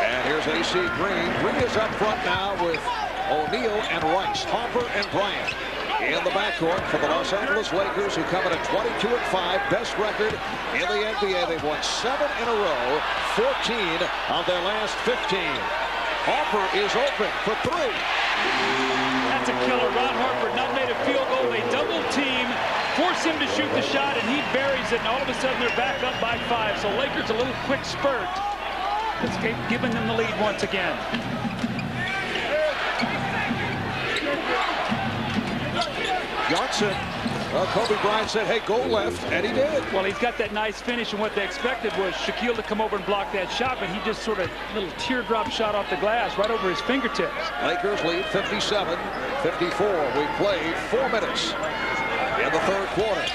A: And here's A.C. Green. Green is up front now with O'Neal and Rice, Harper and Bryant. In the backcourt for the Los Angeles Lakers, who come in at 22-5, best record in the NBA. They've won 7 in a row, 14 of their last 15. Harper is open for 3.
B: That's a killer. Ron Harper not made a field goal. They double team, force him to shoot the shot, and he buries it, and all of a sudden they're back up by 5. So Lakers a little quick spurt. It's giving them the lead once again.
A: Johnson, Kobe Bryant said, hey, go left, and he did.
B: Well, he's got that nice finish, and what they expected was Shaquille to come over and block that shot, but he just sort of little teardrop shot off the glass right over his fingertips.
A: Lakers lead 57-54. We played 4 minutes in the third quarter.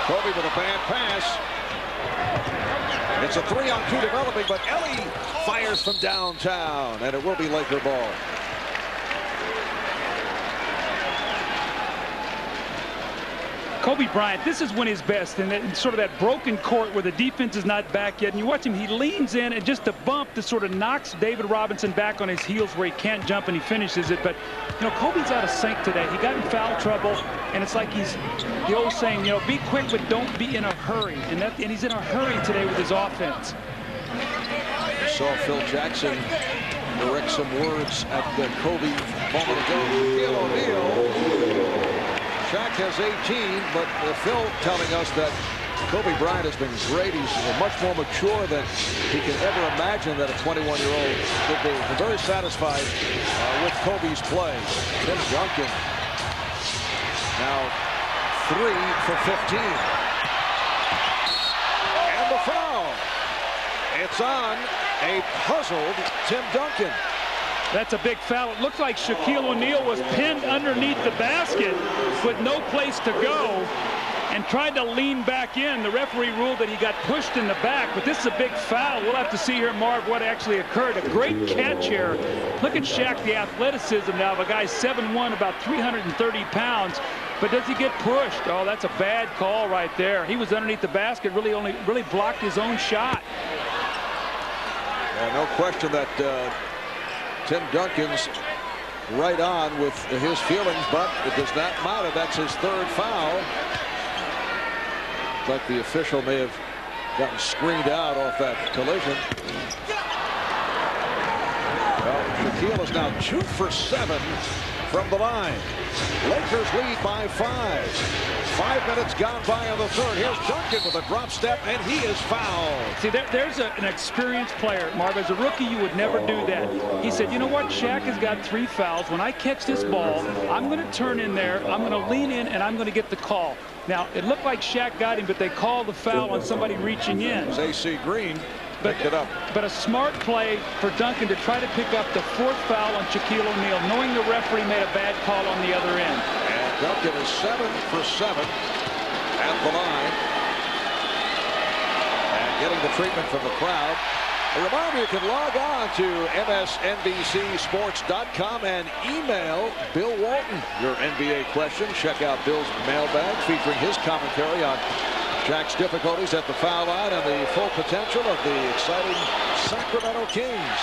A: Kobe with a bad pass. It's a 3-on-2 developing, but Ellie fires from downtown, and it will be Laker ball.
B: Kobe Bryant, this is when he's best, in sort of that broken court where the defense is not back yet, and you watch him, he leans in, and just a bump that sort of knocks David Robinson back on his heels where he can't jump, and he finishes it. But, you know, Kobe's out of sync today. He got in foul trouble, and it's like he's, the old saying, you know, be quick, but don't be in a hurry. And he's in a hurry today with his offense.
A: You saw Phil Jackson direct some words at Kobe a moment ago. Shaquille O'Neal. Shaq has 18, but Phil telling us that Kobe Bryant has been great. He's much more mature than he can ever imagine that a 21-year-old could be. I'm very satisfied with Kobe's play. Tim Duncan now 3 for 15. And the foul. It's on a puzzled Tim Duncan.
B: That's a big foul. It looked like Shaquille O'Neal was pinned underneath the basket with no place to go and tried to lean back in. The referee ruled that he got pushed in the back, but this is a big foul. We'll have to see here, Marv, what actually occurred. A great catch here. Look at Shaq, the athleticism now of a guy 7'1", about 330 pounds. But does he get pushed? Oh, that's a bad call right there. He was underneath the basket, really blocked his own shot.
A: No question that Tim Duncan's right on with his feelings, but it does not matter. That's his third foul. Looks like the official may have gotten screened out off that collision. Well, Shaquille is now 2 for 7 from the line. Lakers lead by 5. 5 minutes gone by in the third. Here's Duncan with a drop step, and he is fouled.
B: See, there's an experienced player, Marv. As a rookie, you would never do that. He said, you know what? Shaq has got 3 fouls. When I catch this ball, I'm going to turn in there, I'm going to lean in, and I'm going to get the call. Now, it looked like Shaq got him, but they called the foul on somebody reaching in.
A: It was A.C. Green. Picked it up.
B: But a smart play for Duncan to try to pick up the 4th foul on Shaquille O'Neal, knowing the referee made a bad call on the other end.
A: And Duncan is 7 for 7 at the line. And getting the treatment from the crowd. A reminder, you can log on to MSNBCSports.com and email Bill Walton your NBA questions. Check out Bill's mailbag featuring his commentary on Shaq's difficulties at the foul line and the full potential of the exciting Sacramento Kings.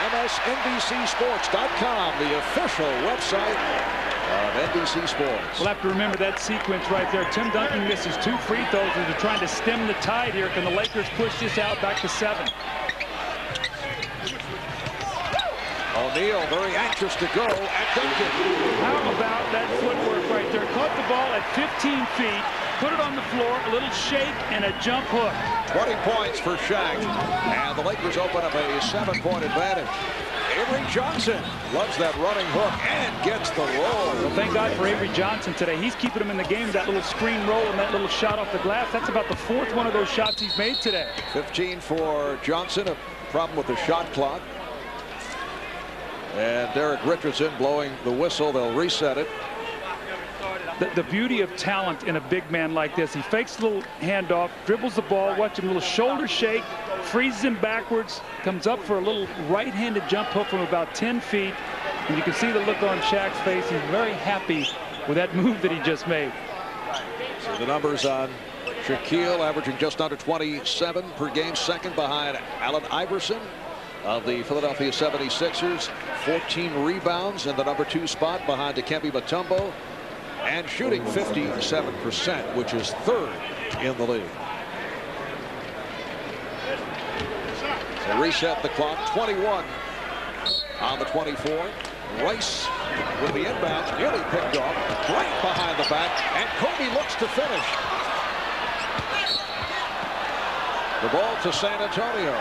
A: MSNBCSports.com, the official website of NBC Sports.
B: We'll have to remember that sequence right there. Tim Duncan misses 2 free throws as they're trying to stem the tide here. Can the Lakers push this out back to 7?
A: O'Neal very anxious to go at Duncan.
B: How about that footwork right there? Caught the ball at 15 feet, put it on the floor, a little shake, and a jump hook.
A: 20 points for Shaq. And the Lakers open up a 7-point advantage. Avery Johnson loves that running hook and gets the roll.
B: Well, thank God for Avery Johnson today. He's keeping him in the game. That little screen roll and that little shot off the glass. That's about the 4th one of those shots he's made today.
A: 15 for Johnson. A problem with the shot clock. And Derek Richardson blowing the whistle. They'll reset it.
B: The beauty of talent in a big man like this, he fakes a little handoff, dribbles the ball, watch him, a little shoulder shake, freezes him backwards, comes up for a little right-handed jump hook from about 10 feet. And you can see the look on Shaq's face. He's very happy with that move that he just made.
A: So the numbers on Shaquille, averaging just under 27 per game, second behind Allen Iverson of the Philadelphia 76ers. 14 rebounds in the number 2 spot behind Dikembe Mutombo, and shooting 57%, which is 3rd in the league. So reset the clock. 21 on the 24. Rice with the inbounds, nearly picked off, right behind the back, and Kobe looks to finish. The ball to San Antonio.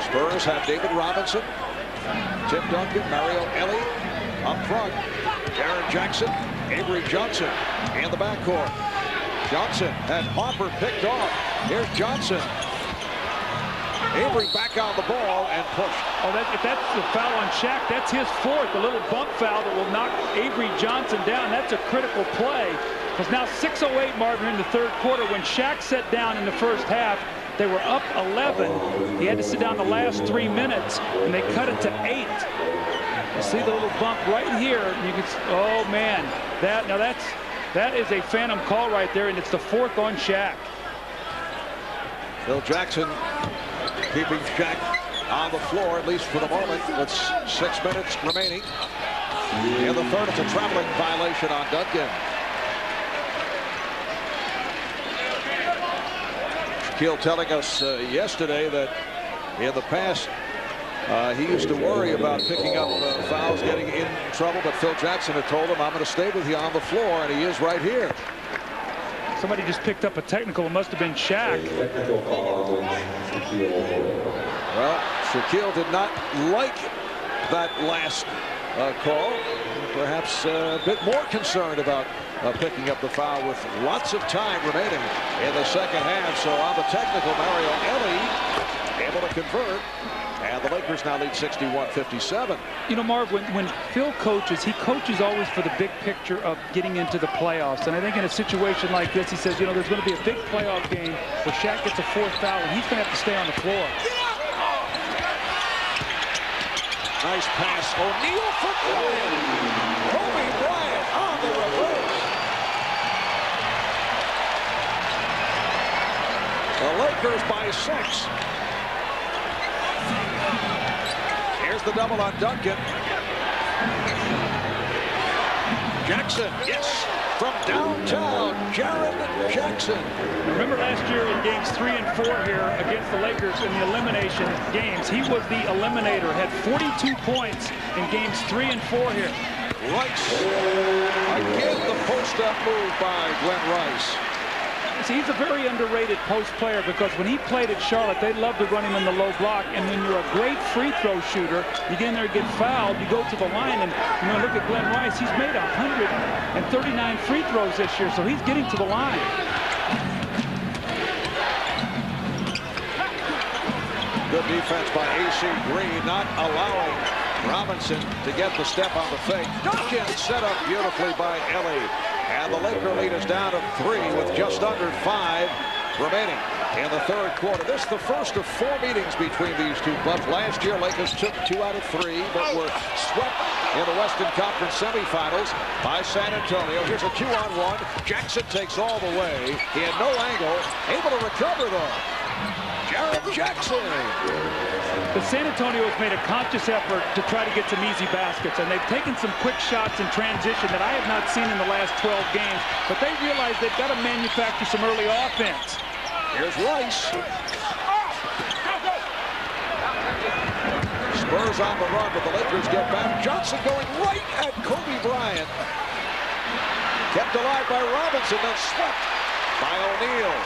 A: Spurs have David Robinson, Tim Duncan, Mario Elie up front. Jaren Jackson, Avery Johnson in the backcourt. Johnson had Harper picked off. Here's Johnson. Avery back on the ball and pushed.
B: Oh, if that's the foul on Shaq, that's his 4th. A little bump foul that will knock Avery Johnson down. That's a critical play. Because now 6:08, Marvin, in the 3rd quarter. When Shaq sat down in the first half, they were up 11. He had to sit down the last 3 minutes, and they cut it to 8. You see the little bump right here. You can, oh man, that is a phantom call right there, and it's the 4th on Shaq.
A: Phil Jackson keeping Shaq on the floor, at least for the moment, with 6 minutes remaining. In the 3rd, it's a traveling violation on Duncan. Shaquille telling us yesterday that in the past he used to worry about picking up fouls, getting in trouble, but Phil Jackson had told him, I'm going to stay with you on the floor, and he is right here.
B: Somebody just picked up a technical. It must have been Shaq.
A: Well, Shaquille did not like that last call. Perhaps a bit more concerned about picking up the foul with lots of time remaining in the second half. So on the technical, Mario Elie able to convert. And the Lakers now lead 61-57.
B: You know, Marv, when Phil coaches, he coaches always for the big picture of getting into the playoffs. And I think in a situation like this, he says, you know, there's going to be a big playoff game where Shaq gets a fourth foul, and he's going to have to stay on the floor.
A: Nice pass. O'Neal for Bryant. Kobe Bryant on the reverse. The Lakers by 6. Here's the double on Duncan. Jackson, yes, from downtown, Jaren Jackson.
B: Remember last year in games 3 and 4 here against the Lakers in the elimination games, he was the eliminator, had 42 points in games 3 and 4 here.
A: Rice, again the post-up move by Glenn Rice.
B: He's a very underrated post player because when he played at Charlotte, they loved to run him in the low block. And when you're a great free throw shooter, you get in there and get fouled, you go to the line, and you know, look at Glenn Rice. He's made 139 free throws this year, so he's getting to the line.
A: Good defense by A.C. Green, not allowing Robinson to get the step on the fake. Duncan set up beautifully by Elie. And the Laker lead is down to 3 with just under 5 remaining in the third quarter. This is the first of 4 meetings between these two clubs. Last year, Lakers took 2 out of 3, but were swept in the Western Conference semifinals by San Antonio. Here's a 2-on-1. Jackson takes all the way. He had no angle. Able to recover, though. Jaren Jackson.
B: But San Antonio has made a conscious effort to try to get some easy baskets, and they've taken some quick shots in transition that I have not seen in the last 12 games, but they realize they've got to manufacture some early offense.
A: Here's Rice. Spurs on the run, but the Lakers get back. Johnson going right at Kobe Bryant. Kept alive by Robinson, then swept by O'Neal.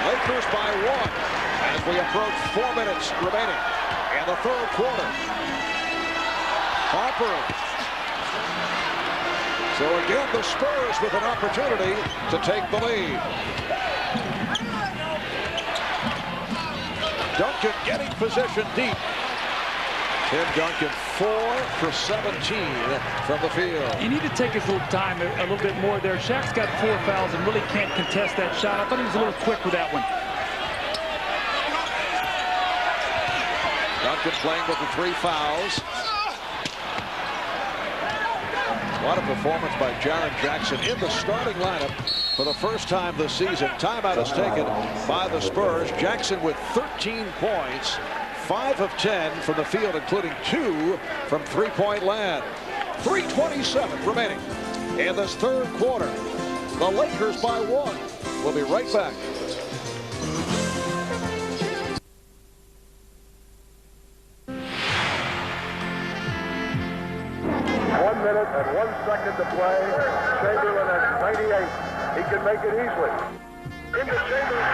A: Lakers by 1 as we approach 4 minutes remaining in the third quarter. Harper. So again, the Spurs with an opportunity to take the lead. Duncan getting position deep. Tim Duncan 4 for 17 from the field.
B: You need to take his little time a little bit more there. Shaq's got 4 fouls and really can't contest that shot. I thought he was a little quick with that one.
A: Duncan playing with the 3 fouls. What a performance by Jaren Jackson in the starting lineup for the first time this season. Timeout is taken by the Spurs. Jackson with 13 points. 5 of 10 from the field, including 2 from three-point land. 3:27 remaining in this third quarter. The Lakers by 1. We'll be right back.
M: One minute and 1 second to play. Chamberlain at 98. He can make it easily. Into Chamberlain.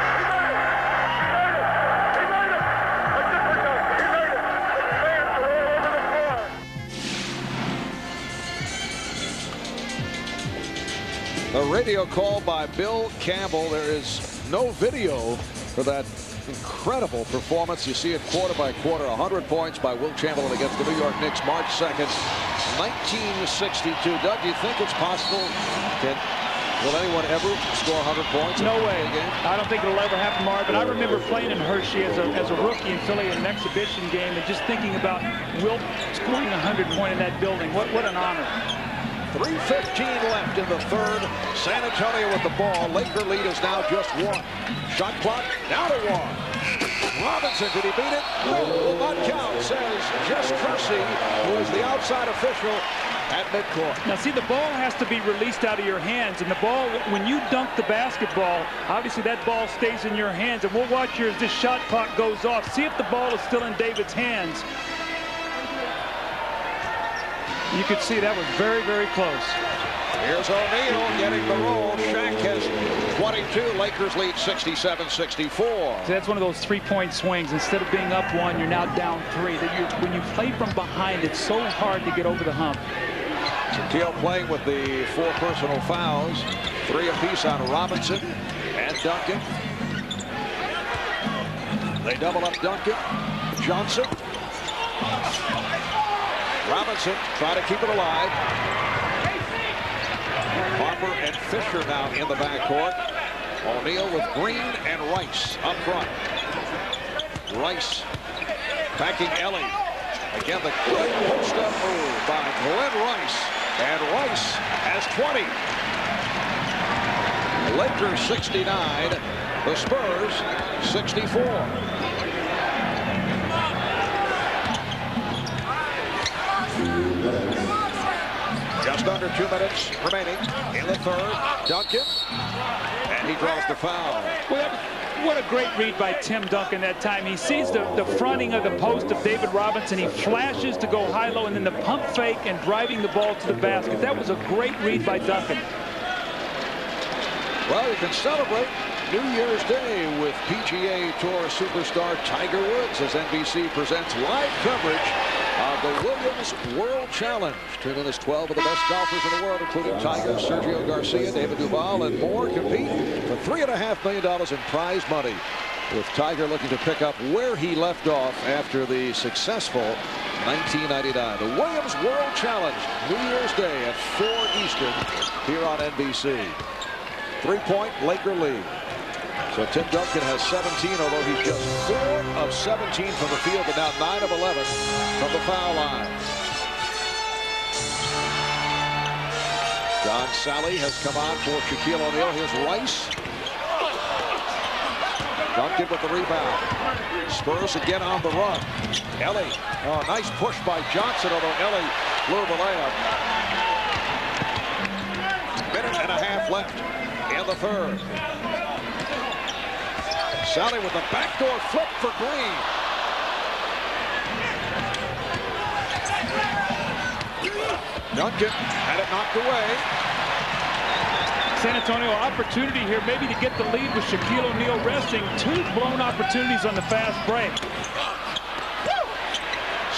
A: A radio call by Bill Campbell. There is no video for that incredible performance. You see it quarter by quarter. 100 points by Wilt Chamberlain against the New York Knicks, March 2nd, 1962. Doug, do you think it's possible? Will anyone ever score 100 points?
B: No way. I don't think it'll ever happen, Marv. But I remember playing in Hershey as a rookie in Philly in an exhibition game and just thinking about Wilt scoring 100 point in that building. What an honor.
A: 3:15 left in the third. San Antonio with the ball. Laker lead is now just 1. Shot clock down to 1. Robinson, did he beat it? No, will not count, says Jess Kersey, who is the outside official at midcourt.
B: Now see, the ball has to be released out of your hands, and the ball, when you dunk the basketball, obviously that ball stays in your hands, and we'll watch here as this shot clock goes off. See if the ball is still in David's hands. You could see that was very, very close.
A: Here's O'Neal getting the roll. Shaq has 22. Lakers lead 67-64.
B: So that's one of those three-point swings. Instead of being up one, you're now down three. When you play from behind, it's so hard to get over the hump.
A: Shaquille playing with the 4 personal fouls. 3 apiece on Robinson and Duncan. They double up Duncan. Johnson. Robinson trying to keep it alive. Harper and Fisher now in the backcourt. O'Neal with Green and Rice up front. Rice backing Ellie. Again, the good post-up move by Glenn Rice. And Rice has 20. Lakers 69. The Spurs 64. Just under 2 minutes remaining in the third. Duncan, and he draws the foul.
B: Well, what a great read by Tim Duncan that time. He sees the fronting of the post of David Robinson. He flashes to go high-low, and then the pump fake and driving the ball to the basket. That was a great read by Duncan.
A: Well, you can celebrate New Year's Day with PGA Tour superstar Tiger Woods as NBC presents live coverage of the Williams World Challenge. Tournament is 12 of the best golfers in the world, including Tiger, Sergio Garcia, David Duval, and more, compete for $3.5 million in prize money, with Tiger looking to pick up where he left off after the successful 1999. The Williams World Challenge, New Year's Day at 4 Eastern here on NBC. 3-point Laker lead. So Tim Duncan has 17, although he's just 4 of 17 from the field, but now 9 of 11 from the foul line. John Sally has come on for Shaquille O'Neal. Here's Rice. Duncan with the rebound. Spurs again on the run. Ellie. Oh, nice push by Johnson, although Ellie blew the layup. Minute and a half left in the third. Sally with the backdoor flip for Green. Duncan had it knocked away.
B: San Antonio opportunity here maybe to get the lead with Shaquille O'Neal resting. 2 blown opportunities on the fast break.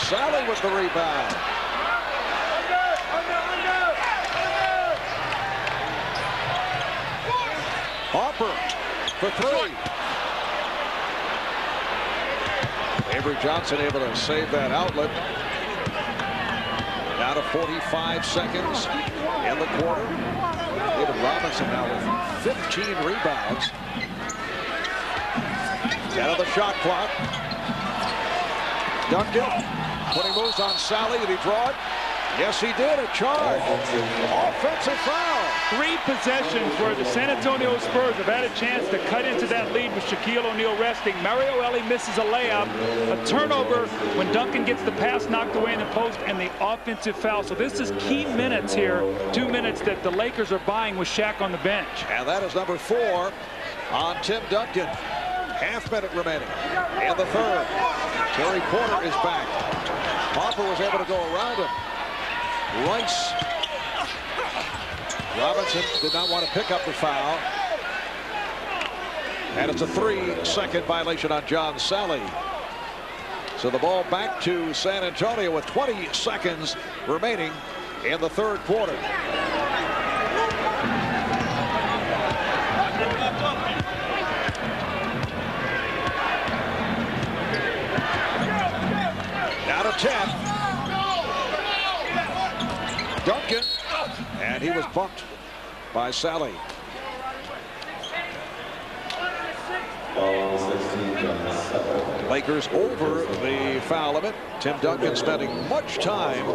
A: Sally with the rebound. Harper for 3. Avery Johnson able to save that outlet. Down to 45 seconds in the quarter. David Robinson now with 15 rebounds. Out of the shot clock. Duncan putting moves on Sally. Did he draw it? Yes, he did. A charge. Offensive foul.
B: 3 possessions where the San Antonio Spurs have had a chance to cut into that lead with Shaquille O'Neal resting. Mario Ellie misses a layup, a turnover when Duncan gets the pass knocked away in the post, and the offensive foul. So this is key minutes here, 2 minutes that the Lakers are buying with Shaq on the bench.
A: And that is number 4 on Tim Duncan. Half minute remaining in the third. Terry Porter is back. Harper was able to go around him. Rice. Robinson did not want to pick up the foul. And it's a 3-second violation on John Sally. So the ball back to San Antonio with 20 seconds remaining in the third quarter. Now to 10. Duncan, and he was bumped by Sally. Lakers over the foul limit. Tim Duncan spending much time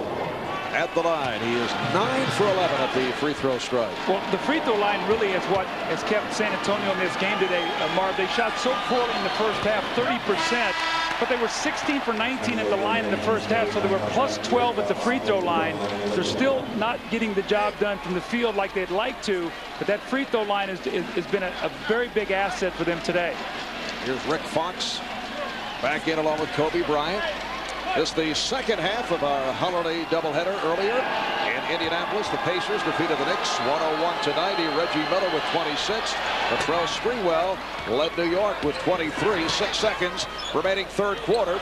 A: at the line. He is 9 for 11 at the free throw strike.
B: Well, the free throw line really is what has kept San Antonio in this game today, Marv. They shot so poorly in the first half, 30%, but they were 16 for 19 at the line in the first half, so they were plus 12 at the free throw line. They're still not getting the job done from the field like they'd like to, but that free throw line has been a very big asset for them today.
A: Here's Rick Fox back in along with Kobe Bryant. It's the second half of our holiday doubleheader earlier in in Indianapolis, the Pacers defeated the Knicks 101-90. Reggie Miller with 26. Latrell Sprewell led New York with 23. 6 seconds remaining third quarter.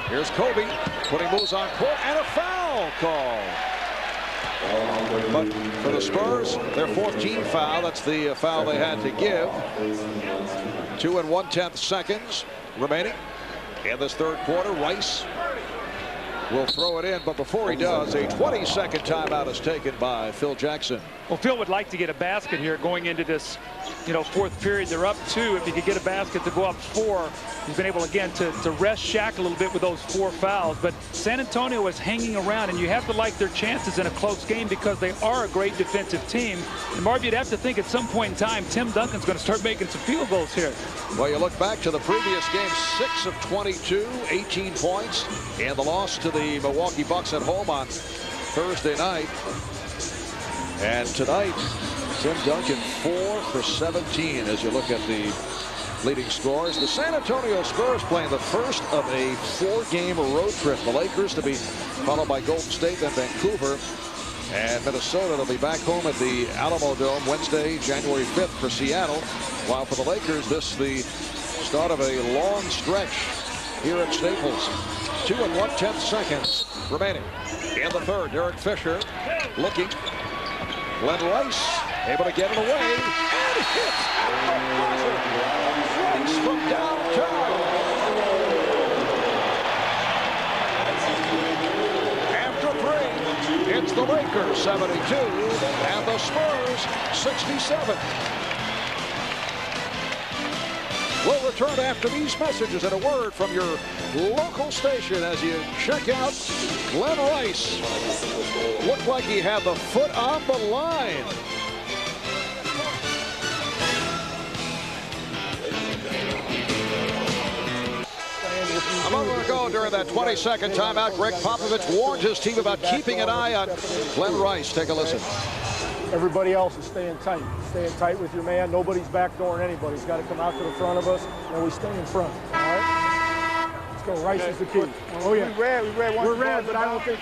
A: Here's Kobe putting moves on court and a foul call. But for the Spurs, their 14th foul. That's the foul they had to give. 2 1/10 seconds remaining in this third quarter. Rice will throw it in, but before he does, a 20-second timeout is taken by Phil Jackson.
B: Well, Phil would like to get a basket here going into this, fourth period. They're up 2. If he could get a basket to go up 4, he's been able again to rest Shaq a little bit with those 4 fouls. But San Antonio is hanging around, and you have to like their chances in a close game because they are a great defensive team. And Marv, you'd have to think at some point in time, Tim Duncan's going to start making some field goals here.
A: Well, you look back to the previous game, 6 of 22, 18 points, and the loss to the Milwaukee Bucks at home on Thursday night. And tonight, Tim Duncan 4 for 17 as you look at the leading scores. The San Antonio Spurs playing the first of a 4-game road trip. The Lakers to be followed by Golden State, then Vancouver. And Minnesota, they'll be back home at the Alamo Dome Wednesday, January 5th for Seattle. While for the Lakers, this is the start of a long stretch here at Staples. 2 1/10 seconds remaining in the third. Derek Fisher looking. Glenn Rice able to get it away and hits He's from downtown. After 3, it's the Lakers 72 and the Spurs 67. We'll return after these messages and a word from your local station as you check out Glenn Rice. Looked like he had the foot on the line. A moment ago during that 20-second timeout, Greg Popovich warned his team about keeping an eye on Glenn Rice. Take a listen.
J: Everybody else is staying tight. Staying tight with your man. Nobody's backdooring anybody. He's got to come out to the front of us, and we stay in front. All right? Let's go. Rice is the key. Oh, yeah. We're red, but I don't think.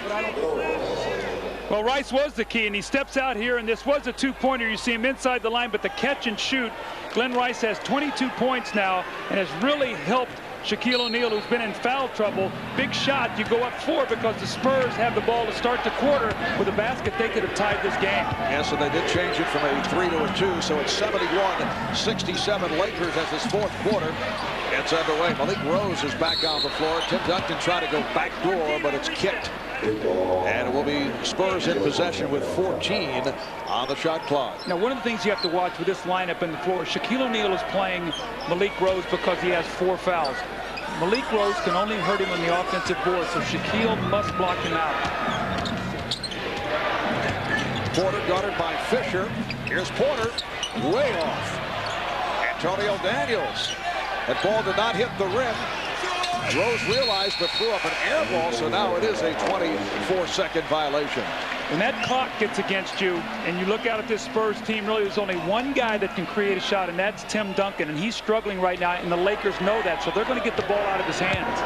B: Well, Rice was the key, and he steps out here, and this was a 2-pointer. You see him inside the line, but the catch and shoot. Glenn Rice has 22 points now and has really helped Shaquille O'Neal, who's been in foul trouble. Big shot. You go up 4 because the Spurs have the ball to start the quarter. With a basket, they could have tied this game.
A: Yes, and they did change it from a 3 to a 2, so it's 71-67 Lakers as this fourth quarter gets underway. Malik Rose is back on the floor. Tim Duncan trying to go back door, but it's kicked. And it will be Spurs in possession with 14 on the shot clock.
B: Now, one of the things you have to watch with this lineup in the floor, Shaquille O'Neal is playing Malik Rose because he has 4 fouls. Malik Rose can only hurt him on the offensive board, so Shaquille must block him out.
A: Porter guarded by Fisher. Here's Porter, way off. Antonio Daniels. That ball did not hit the rim. Rose realized but threw up an air ball, so now it is a 24-second violation.
B: When that clock gets against you and you look out at this Spurs team, really there's only one guy that can create a shot, and that's Tim Duncan, and he's struggling right now, and the Lakers know that, so they're going to get the ball out of his hands.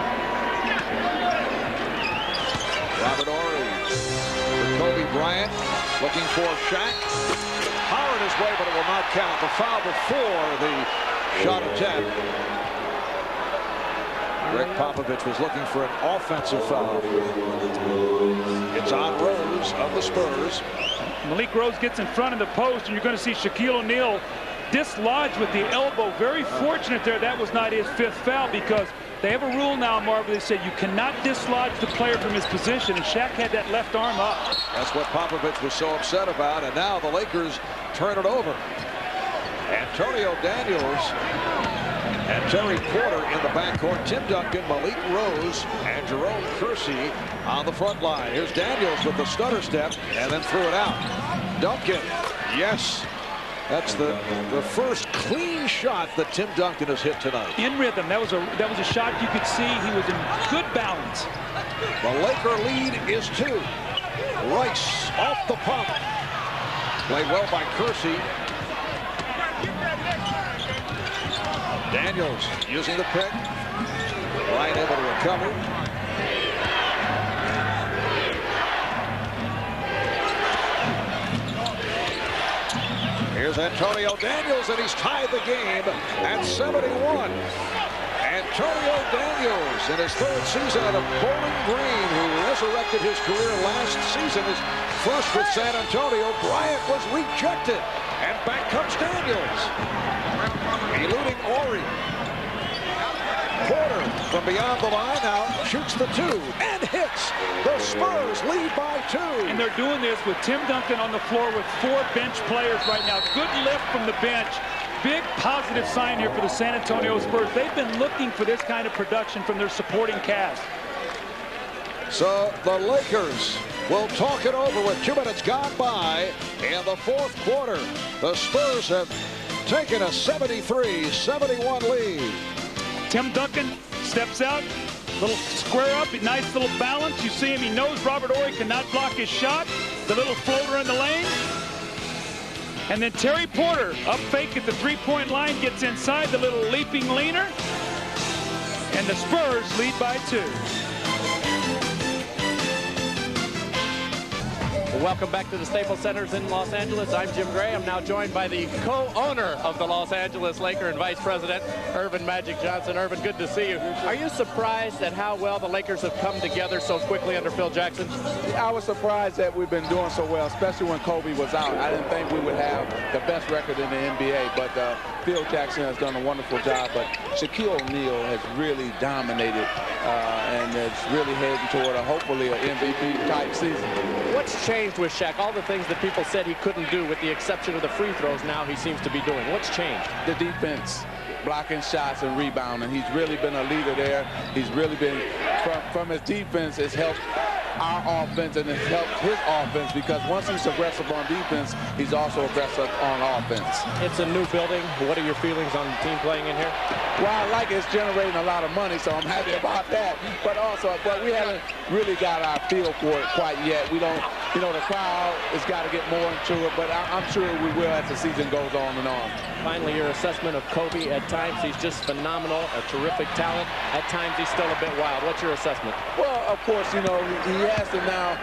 A: Robert Horry for Kobe Bryant, looking for Shaq. Powered his way, but it will not count. The foul before the shot attempt. Greg Popovich was looking for an offensive foul. It's on Rose of the Spurs.
B: Malik Rose gets in front of the post, and you're going to see Shaquille O'Neal dislodged with the elbow. Very fortunate there that was not his 5th foul, because they have a rule now, Marvin. They say you cannot dislodge the player from his position, and Shaq had that left arm up. That's
A: what Popovich was so upset about, and now the Lakers turn it over. Antonio Daniels and Terry Porter in the backcourt. Tim Duncan, Malik Rose, and Jerome Kersey on the front line. Here's Daniels with the stutter step and then threw it out. Duncan, yes. That's the first clean shot that Tim Duncan has hit tonight.
B: In rhythm. That was a shot you could see he was in good balance.
A: The Laker lead is 2. Rice off the pump. Played well by Kersey. Daniels using the pick. Bryant able to recover. Here's Antonio Daniels, and he's tied the game at 71. Antonio Daniels, in his third season out of Bowling Green, who resurrected his career last season, is flush with San Antonio. Bryant was rejected, and back comes Daniels. Eluding Ori. Porter from beyond the line now shoots the 2 and hits. The Spurs lead by 2.
B: And they're doing this with Tim Duncan on the floor with 4 bench players right now. Good lift from the bench. Big positive sign here for the San Antonio Spurs. They've been looking for this kind of production from their supporting cast.
A: So the Lakers will talk it over with 2 minutes gone by in the fourth quarter. The Spurs have taken a 73-71 lead.
B: Tim Duncan steps out, little square up, nice little balance. You see him, he knows Robert Horry cannot block his shot. The little floater in the lane. And then Terry Porter, up fake at the three-point line, gets inside the little leaping leaner. And the Spurs lead by 2.
E: Welcome back to the Staples Centers in Los Angeles. I'm Jim Gray. I'm now joined by the co-owner of the Los Angeles Lakers and Vice President, Earvin Magic Johnson. Earvin, good to see you. Are you surprised at how well the Lakers have come together so quickly under Phil Jackson?
I: I was surprised that we've been doing so well, especially when Kobe was out. I didn't think we would have the best record in the NBA, but Phil Jackson has done a wonderful job. But Shaquille O'Neal has really dominated and is really heading toward hopefully an MVP-type season.
E: What's changed with Shaq? All the things that people said he couldn't do, with the exception of the free throws, now he seems to be doing. What's changed?
I: The defense, blocking shots and rebounding. He's really been a leader there. He's really been, from his defense, it's helped our offense and it's helped his offense, because once he's aggressive on defense, he's also aggressive on offense.
E: It's a new building. What are your feelings on the team playing in here?
I: Well, I like it's generating a lot of money, so I'm happy about that. But we haven't really got our feel for it quite yet. We don't, the crowd has got to get more into it, but I'm sure we will as the season goes on and on.
E: Finally, your assessment of Kobe. At times, he's just phenomenal, a terrific talent. At times, he's still a bit wild. What's your assessment?
I: Well, of course, he has to now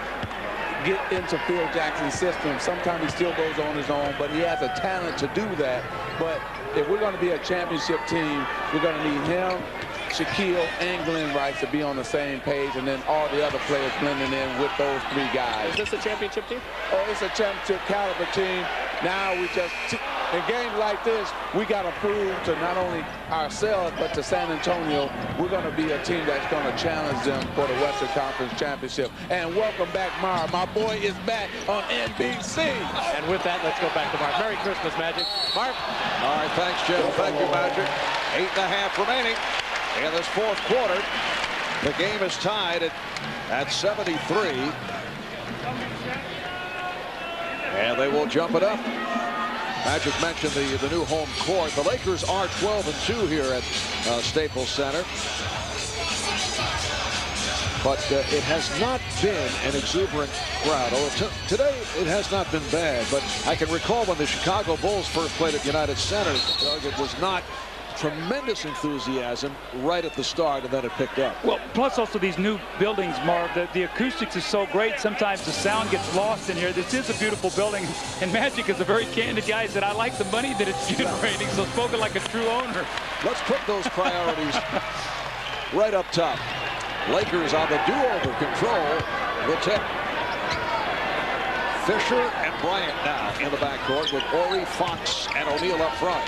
I: get into Phil Jackson's system. Sometimes he still goes on his own, but he has a talent to do that. But if we're going to be a championship team, we're going to need him, Shaquille, and Glenn Rice to be on the same page, and then all the other players blending in with those 3 guys.
E: Is this a championship team?
I: Oh, it's a championship caliber team. Now we just, in games like this, we got to prove to not only ourselves, but to San Antonio, we're going to be a team that's going to challenge them for the Western Conference Championship. And welcome back, Marv. My boy is back on NBC.
E: And with that, let's go back to Marv. Merry Christmas, Magic. Marv.
A: All right, thanks, Jim. Thank you, Magic. 8.5 remaining in this fourth quarter. The game is tied at 73. And they will jump it up. Magic mentioned the new home court. The Lakers are 12-2 here at Staples Center. But it has not been an exuberant crowd. Today it has not been bad, but I can recall when the Chicago Bulls first played at United Center, Doug, it was not tremendous enthusiasm right at the start, and then it picked up.
B: Well, plus also these new buildings, Marv, the acoustics is so great, sometimes the sound gets lost in here. This is a beautiful building, and Magic is a very candid guy. He said, I like the money that it's generating, so spoken like a true owner.
A: Let's put those priorities right up top. Lakers on the do-over, control the tip. Fisher and Bryant now in the backcourt with Horry, Fox, and O'Neal up front.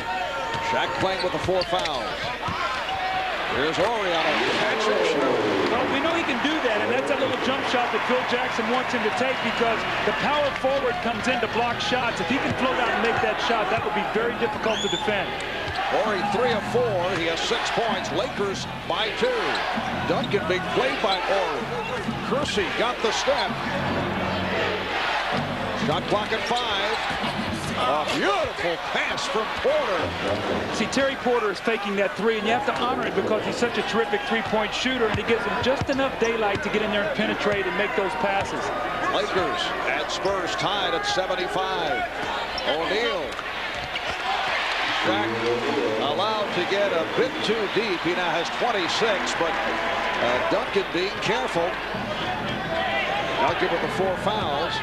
A: Shaq playing with the 4 fouls. Here's Horry on a catch and shoot.
B: Well, we know he can do that, and that's a little jump shot that Phil Jackson wants him to take, because the power forward comes in to block shots. If he can float out and make that shot, that would be very difficult to defend.
A: Horry 3 of 4. He has 6 points. Lakers by 2. Duncan, big play by Horry. Kersey got the step. Shot clock at 5. A beautiful pass from Porter.
B: See, Terry Porter is faking that 3, and you have to honor him because he's such a terrific three-point shooter, and he gives him just enough daylight to get in there and penetrate and make those passes.
A: Lakers and Spurs tied at 75. O'Neal. Shaq allowed to get a bit too deep. He now has 26, but Duncan being careful. Duncan with the 4 fouls.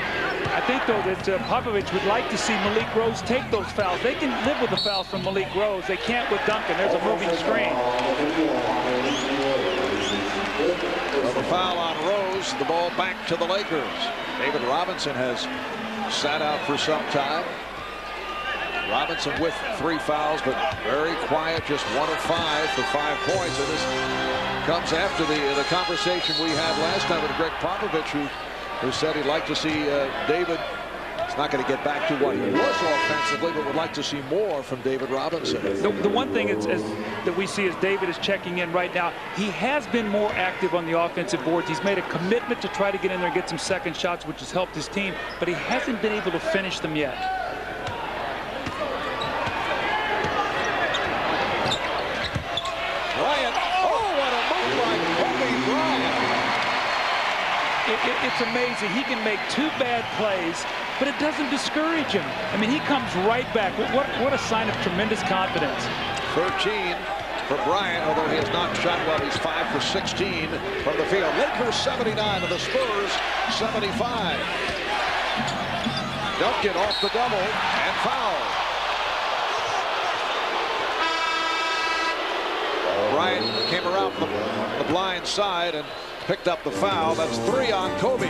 B: I think, though, that Popovich would like to see Malik Rose take those fouls. They can live with the fouls from Malik Rose. They can't with Duncan. There's a moving screen.
A: Well, the foul on Rose, the ball back to the Lakers. David Robinson has sat out for some time. Robinson with 3 fouls, but very quiet, just 1 of 5 for 5 points. And this comes after the conversation we had last time with Greg Popovich, who said he'd like to see David. It's not going to get back to what he was offensively, but would like to see more from David Robinson.
B: The one thing that we see is David is checking in right now. He has been more active on the offensive boards. He's made a commitment to try to get in there and get some second shots, which has helped his team, but he hasn't been able to finish them yet.
A: Bryant, oh, what a move by Kobe Bryant.
B: It's amazing. He can make 2 bad plays, but it doesn't discourage him. I mean, he comes right back. What a sign of tremendous confidence.
A: 13 for Bryant, although he has not shot well. He's 5 for 16 from the field. Lakers 79 and the Spurs 75. Duncan off the double and foul. Bryant came around the blind side and picked up the foul. That's 3 on Kobe.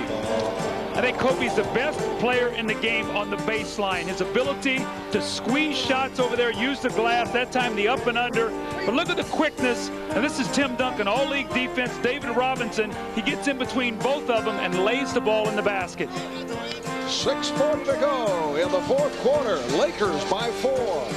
B: I think Kobe's the best player in the game on the baseline. His ability to squeeze shots over there, use the glass, that time the up and under. But look at the quickness. And this is Tim Duncan, all-league defense. David Robinson, he gets in between both of them and lays the ball in the basket.
A: 6:40 to go in the 4th quarter. Lakers by 4.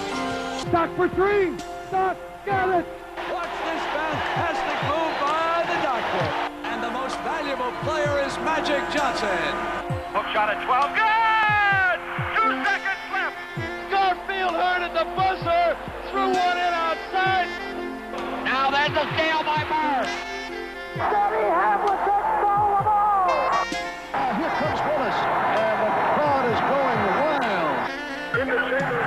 H: Stock for 3. Stock, got it.
G: Watch this fantastic move by the doctor. And the most valuable player is Magic Johnson.
D: Hook shot at 12. Good! 2 seconds left. Garfield heard at the buzzer. Threw one in outside. Now there's a steal by Bird.
H: Scotty Havlicek stole the ball. Here comes Willis, and the crowd is going wild.
M: In the chamber.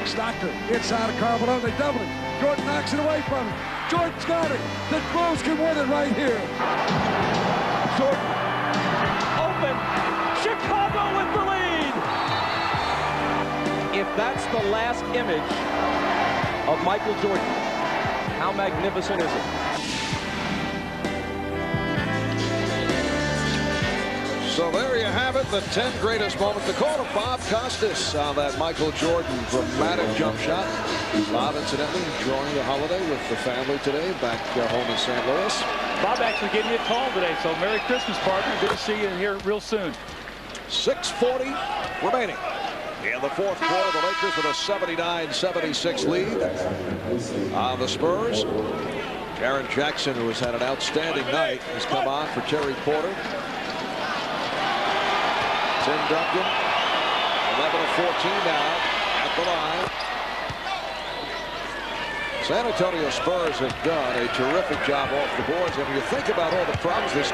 H: Stockton inside of Carbonell. They double it. Jordan knocks it away from him. Jordan's got it. The Bulls can win it right here. Jordan.
G: Open. Chicago with the lead. If that's the last image of Michael Jordan, how magnificent is it?
A: So there you have it, the 10 greatest moments. The call of Bob Costas on that Michael Jordan dramatic jump shot. Bob, incidentally, enjoying the holiday with the family today, back home in St. Louis.
B: Bob actually gave me a call today, so Merry Christmas, partner. Good to see you here real soon.
A: 6:40 remaining. In the 4th quarter, the Lakers with a 79-76 lead on the Spurs. Jaren Jackson, who has had an outstanding night, has come on for Terry Porter. Tim Duncan, 11 of 14 now at the line. San Antonio Spurs have done a terrific job off the boards. And when you think about all the problems this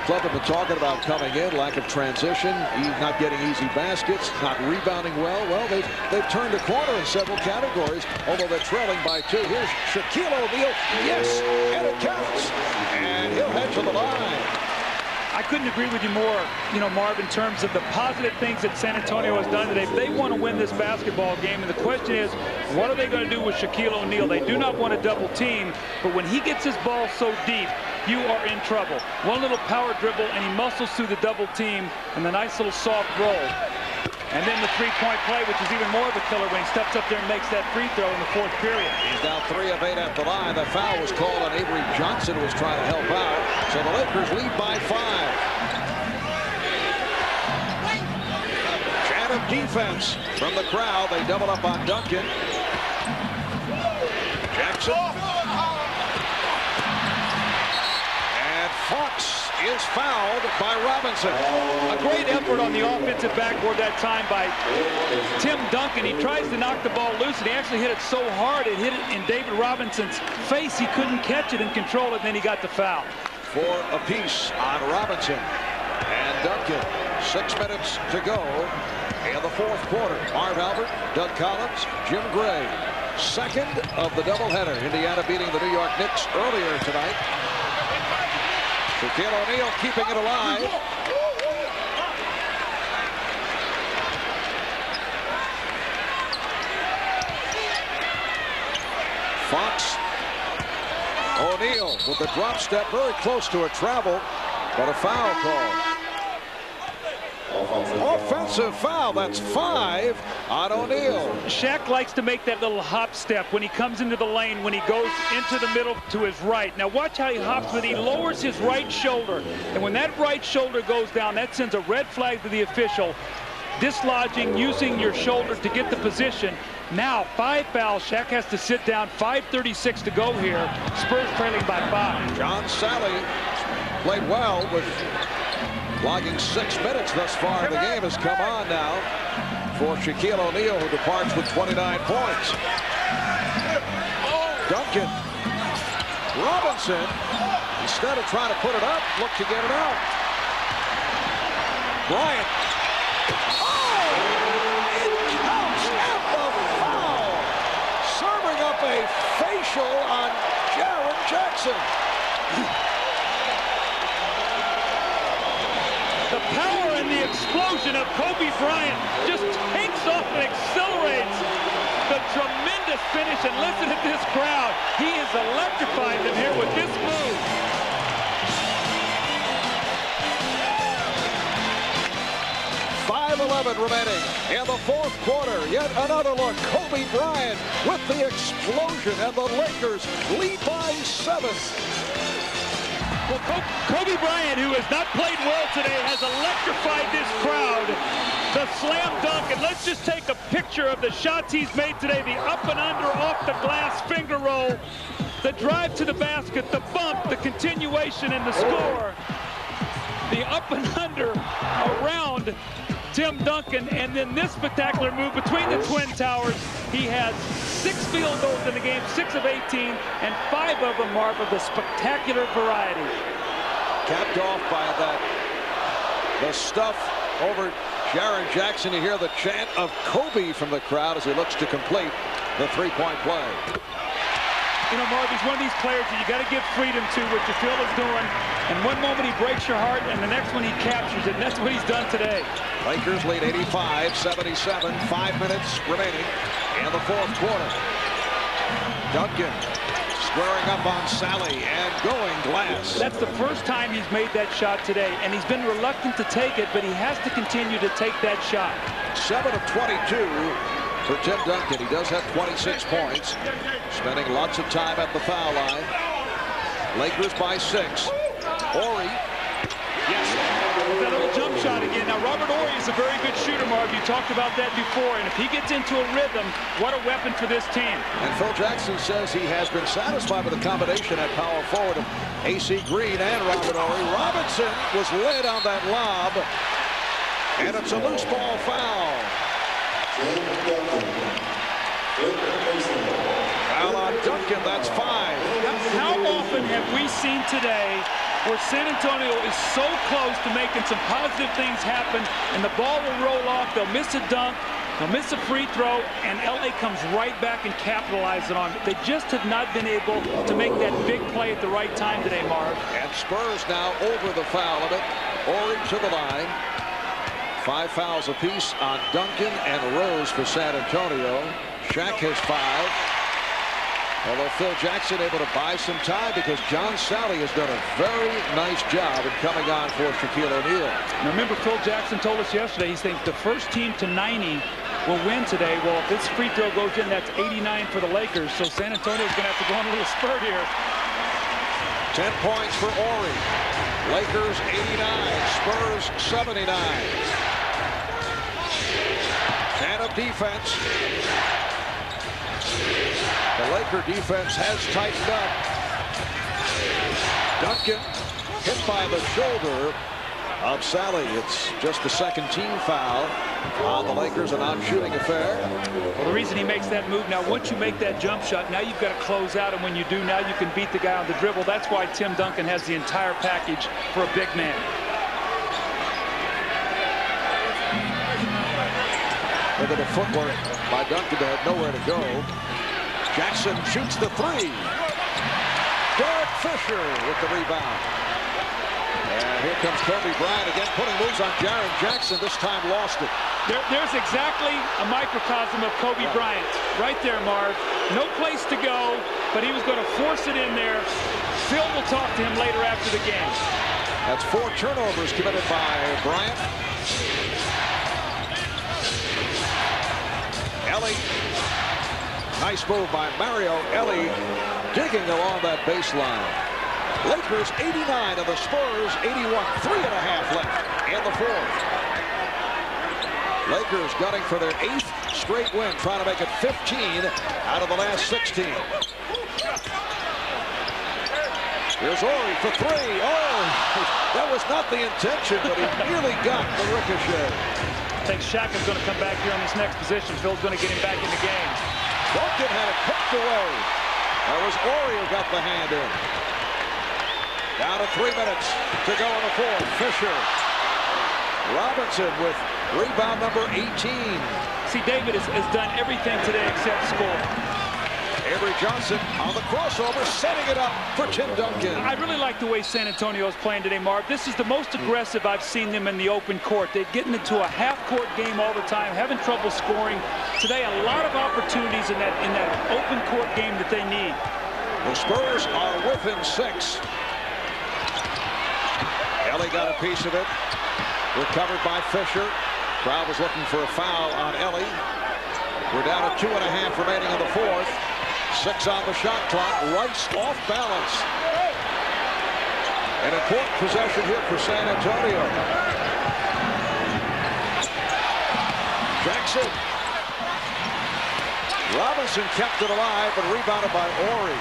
A: club have been talking about coming in, lack of transition, not getting easy baskets, not rebounding well. Well, they've turned a corner in several categories, although they're trailing by 2. Here's Shaquille O'Neal. Yes, and it counts. And he'll head to the line.
B: I couldn't agree with you more, Marv, in terms of the positive things that San Antonio has done today. They want to win this basketball game, and the question is, what are they going to do with Shaquille O'Neal? They do not want to double team, but when he gets his ball so deep, you are in trouble. One little power dribble, and he muscles through the double team, and the nice little soft roll. And then the 3-point play, which is even more of a killer when he steps up there and makes that free throw in the 4th period.
A: He's now 3 of 8 at the line. The foul was called on Avery Johnson, who was trying to help out. So the Lakers lead by 5. Chant of defense from the crowd. They double up on Duncan. Jackson. And Fox is fouled by Robinson.
B: A great effort on the offensive backboard that time by Tim Duncan. He tries to knock the ball loose, and he actually hit it so hard it hit it in David Robinson's face. He couldn't catch it and control it, and then he got the foul.
A: 4 apiece on Robinson and Duncan. 6 minutes to go in the 4th quarter. Marv Albert, Doug Collins, Jim Gray. Second of the doubleheader. Indiana beating the New York Knicks earlier tonight. Shaquille O'Neal keeping it alive. Fox. O'Neal with the drop step, very close to a travel, but a foul call. Offensive foul, that's 5 on O'Neal.
B: Shaq likes to make that little hop step when he comes into the lane, when he goes into the middle to his right. Now watch how he hops, but he lowers his right shoulder. And when that right shoulder goes down, that sends a red flag to the official. Dislodging, using your shoulder to get the position. Now 5 fouls. Shaq has to sit down. 5:36 to go here. Spurs trailing by 5.
A: John Sally played well with logging 6 minutes thus far. The game has come on now for Shaquille O'Neal, who departs with 29 points. Duncan. Robinson, instead of trying to put it up, looked to get it out. Bryant. A facial on Jaren Jackson.
B: The power and the explosion of Kobe Bryant just takes off and accelerates. The tremendous finish, and listen to this crowd. He is electrified them here with this move.
A: remaining in the fourth quarter. Yet another look. Kobe Bryant with the explosion, and the Lakers lead by 7.
B: Well, Kobe Bryant, who has not played well today, has electrified this crowd. The slam dunk, and let's just take a picture of the shots he's made today. The up and under off the glass finger roll, the drive to the basket, the bump, the continuation, and the score. The up and under around Tim Duncan, and then this spectacular move between the Twin Towers. He has 6 field goals in the game, 6 of 18, and 5 of them are of the spectacular variety.
A: Capped off by the stuff over Jaren Jackson. You hear the chant of Kobe from the crowd as he looks to complete the three-point play.
B: You know, Marv, he's one of these players that you got to give freedom to what you feel is doing. And one moment he breaks your heart, and the next one he captures it. And that's what he's done today.
A: Lakers lead 85-77. 5 minutes remaining in the fourth quarter. Duncan squaring up on Sally and going glass.
B: That's the first time he's made that shot today, and he's been reluctant to take it, but he has to continue to take that shot.
A: 7 of 22 for Tim Duncan. He does have 26 points. Spending lots of time at the foul line. Lakers by 6. Horry.
B: Yes. That little jump shot again. Now, Robert Horry is a very good shooter, Marv. You talked about that before. And if he gets into a rhythm, what a weapon for this team.
A: And Phil Jackson says he has been satisfied with the combination at power forward of A.C. Green and Robert Horry. Robinson was led on that lob. And it's a loose ball foul. Foul on Duncan, that's 5.
B: How often have we seen today where San Antonio is so close to making some positive things happen, and the ball will roll off, they'll miss a dunk, they'll miss a free throw, and LA comes right back and capitalizes on it. They just have not been able to make that big play at the right time today, Marv.
A: And Spurs now over the foul limit. Horry to the line. 5 fouls apiece on Duncan and Rose for San Antonio. Shaq has 5. Although Phil Jackson able to buy some time because John Sally has done a very nice job in coming on for Shaquille O'Neal.
B: Now remember, Phil Jackson told us yesterday, he thinks the first team to 90 will win today. Well, if this free throw goes in, that's 89 for the Lakers. So San Antonio's going to have to go on a little spurt here.
A: 10 points for Horry. Lakers 89, Spurs 79. And a defense. The Laker defense has tightened up. Duncan hit by the shoulder of Sally. It's just the second team foul on the Lakers, a non-shooting affair.
B: Well, the reason he makes that move, now once you make that jump shot, now you've got to close out, and when you do, now you can beat the guy on the dribble. That's why Tim Duncan has the entire package for a big man.
A: Look at the footwork by Duncan that had nowhere to go. Jackson shoots the 3. Derek Fisher with the rebound. And here comes Kobe Bryant again, putting moves on Jaren Jackson. This time lost it.
B: There's exactly a microcosm of Kobe Bryant. Right there, Marv. No place to go, but he was going to force it in there. Phil will talk to him later after the game.
A: That's 4 turnovers committed by Bryant. Ellie. Nice move by Mario Ellie, digging along that baseline. Lakers 89 and the Spurs 81. 3.5 left in the fourth. Lakers gunning for their 8th straight win, trying to make it 15 out of the last 16. Here's Ori for 3. Oh, that was not the intention, but he nearly got the ricochet.
B: I think Shaq is going to come back here on this next position. Phil's going to get him back in the game.
A: Duncan had it picked away. That was Ori who got the hand in. Down to 3 minutes to go in the fourth. Fisher. Robinson with rebound number 18.
B: See, David has done everything today except score.
A: Avery Johnson on the crossover, setting it up for Tim Duncan.
B: I really like the way San Antonio is playing today, Mark. This is the most aggressive I've seen them in the open court. They're getting into a half-court game all the time, having trouble scoring. Today, a lot of opportunities in that open court game that they need.
A: The Spurs are within 6. Ellie got a piece of it. Recovered by Fisher. Crowd was looking for a foul on Ellie. We're down to 2.5 remaining in the fourth. 6 on the shot clock. Rice off balance. An important possession here for San Antonio. Jackson. Robinson kept it alive, but rebounded by Ori.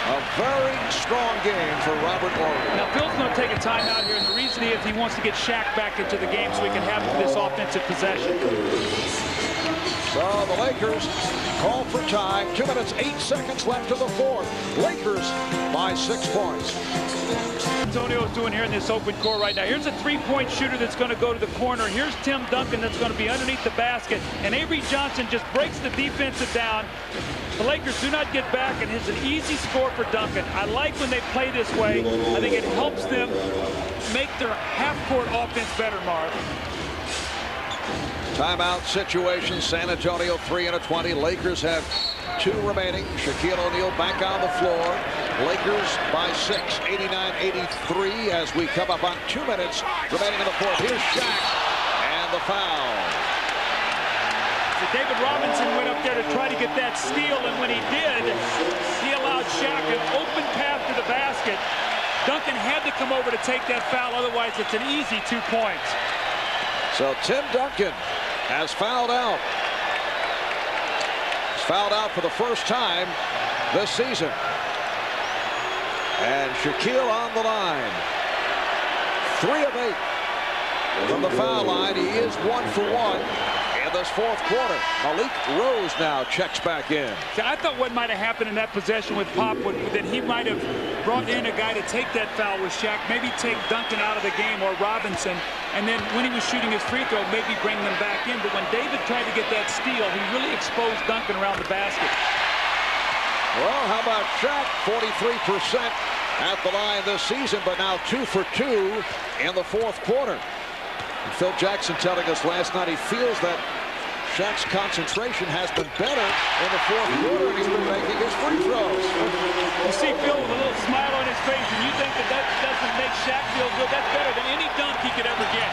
A: A very strong game for Robert Ori.
B: Now, Phil's going to take a timeout here, and the reason is he wants to get Shaq back into the game so he can have this offensive possession.
A: So the Lakers call for time. 2 minutes, 8 seconds left in the fourth. Lakers by 6 points.
B: Antonio's doing here in this open court right now. Here's a three-point shooter that's going to go to the corner. Here's Tim Duncan that's going to be underneath the basket. And Avery Johnson just breaks the defensive down. The Lakers do not get back, and it's an easy score for Duncan. I like when they play this way. I think it helps them make their half-court offense better, Mark.
A: Timeout situation. San Antonio 3 and a 20. Lakers have 2 remaining. Shaquille O'Neal back on the floor. Lakers by 6, 89-83 as we come up on 2 minutes remaining in the fourth. Here's Shaq and the foul.
B: So David Robinson went up there to try to get that steal, and when he did, he allowed Shaq an open path to the basket. Duncan had to come over to take that foul, otherwise it's an easy 2 points.
A: So Tim Duncan has fouled out. He's fouled out for the first time this season. And Shaquille on the line. 3 of 8 from the foul line. He is 1 for 1 in this fourth quarter. Malik Rose now checks back in.
B: See, I thought what might have happened in that possession with Pop would that he might have brought in a guy to take that foul with Shaq, maybe take Duncan out of the game or Robinson, and then when he was shooting his free throw, maybe bring them back in. But when David tried to get that steal, he really exposed Duncan around the basket.
A: Well, how about Shaq? 43% at the line this season, but now 2 for 2 in the fourth quarter. And Phil Jackson telling us last night he feels that Shaq's concentration has been better in the fourth quarter, and he's been making his free throws.
B: You see Phil with a little smile on his face, and you think that doesn't make Shaq feel good. That's better than any dunk he could ever get.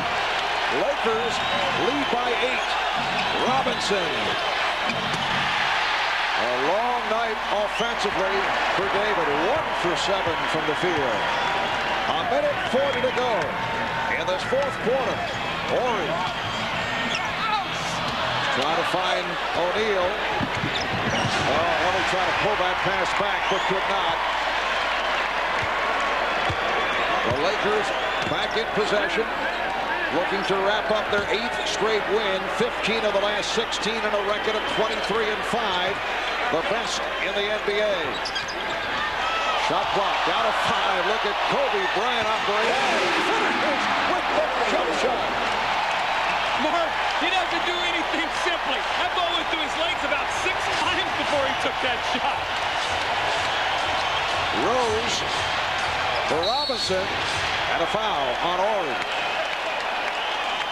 A: Lakers lead by 8. Robinson. A long night offensively for David. 1 for 7 from the field. A minute 40 to go in this fourth quarter. Ori trying to find O'Neal. Only trying to pull that pass back, but could not. The Lakers back in possession, looking to wrap up their 8th straight win. 15 of the last 16 and a record of 23-5. The best in the NBA. Shot clock down to 5. Look at Kobe Bryant operating. Finishes with the jump shot.
B: Mark, he doesn't do anything simply. That ball went through his legs about 6 times before he took that shot.
A: Rose for Robinson. And a foul on Ori.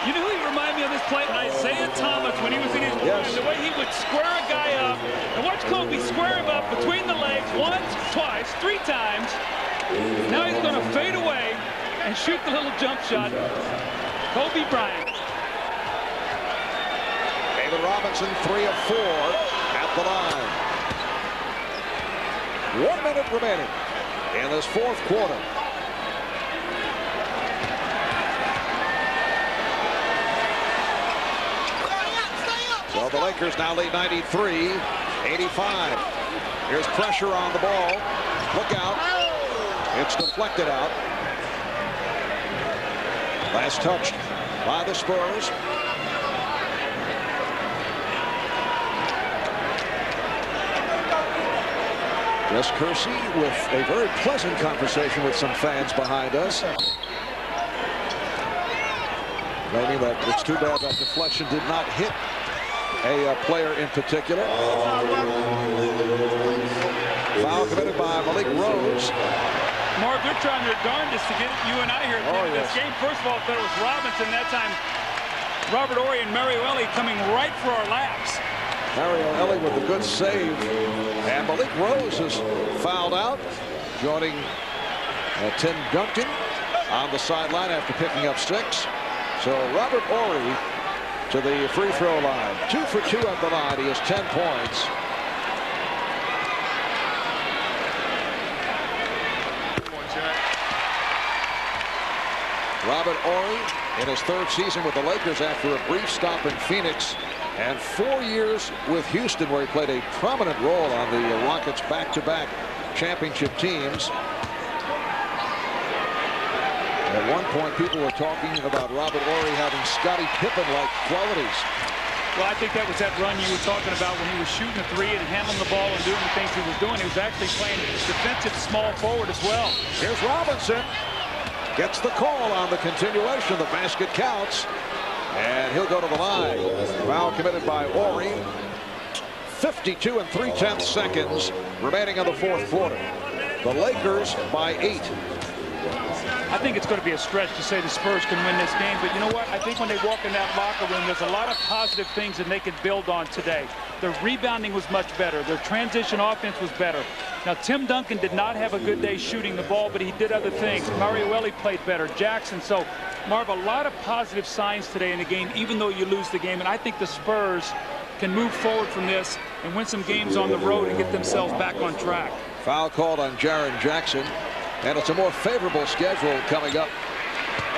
B: You know who he reminded me of this play? Isaiah Thomas when he was in his prime. The way he would square a guy up. And watch Kobe square him up between the legs once, twice, 3 times. Now he's going to fade away and shoot the little jump shot. Kobe Bryant.
A: David Robinson, 3 of 4 at the line. 1 minute remaining in this 4th quarter. So the Lakers now lead 93-85. Here's pressure on the ball. Look out. It's deflected out. Last touched by the Spurs. Jess Kersey with a very pleasant conversation with some fans behind us. Maybe that it's too bad that deflection did not hit a player in particular. Foul committed by Malik Rose.
B: Marv, they're trying their darndest to get you and I here at the end of this game. First of all, I thought it was Robinson. That time, Robert Horry and Mario Elie coming right for our laps.
A: Mario Elie with a good save. And Malik Rose is fouled out, joining Tim Duncan on the sideline after picking up 6. So Robert Horry to the free throw line. 2 for 2 at the line. He has 10 points. Robert Horry in his 3rd season with the Lakers after a brief stop in Phoenix and 4 years with Houston, where he played a prominent role on the Rockets' back-to-back championship teams. At one point, people were talking about Robert Horry having Scottie Pippen-like qualities.
B: Well, I think that was that run you were talking about when he was shooting a 3 and handling the ball and doing the things he was doing. He was actually playing defensive small forward as well.
A: Here's Robinson. Gets the call on the continuation. The basket counts. And he'll go to the line. Foul committed by Horry. 52 3/10 seconds remaining in the 4th quarter. The Lakers by 8.
B: I think it's going to be a stretch to say the Spurs can win this game, but you know what? I think when they walk in that locker room, there's a lot of positive things that they can build on today. Their rebounding was much better. Their transition offense was better. Now, Tim Duncan did not have a good day shooting the ball, but he did other things. Mario Elie played better. Jackson. So, Marv, a lot of positive signs today in the game, even though you lose the game. And I think the Spurs can move forward from this and win some games on the road and get themselves back on track.
A: Foul called on Jaren Jackson. And it's a more favorable schedule coming up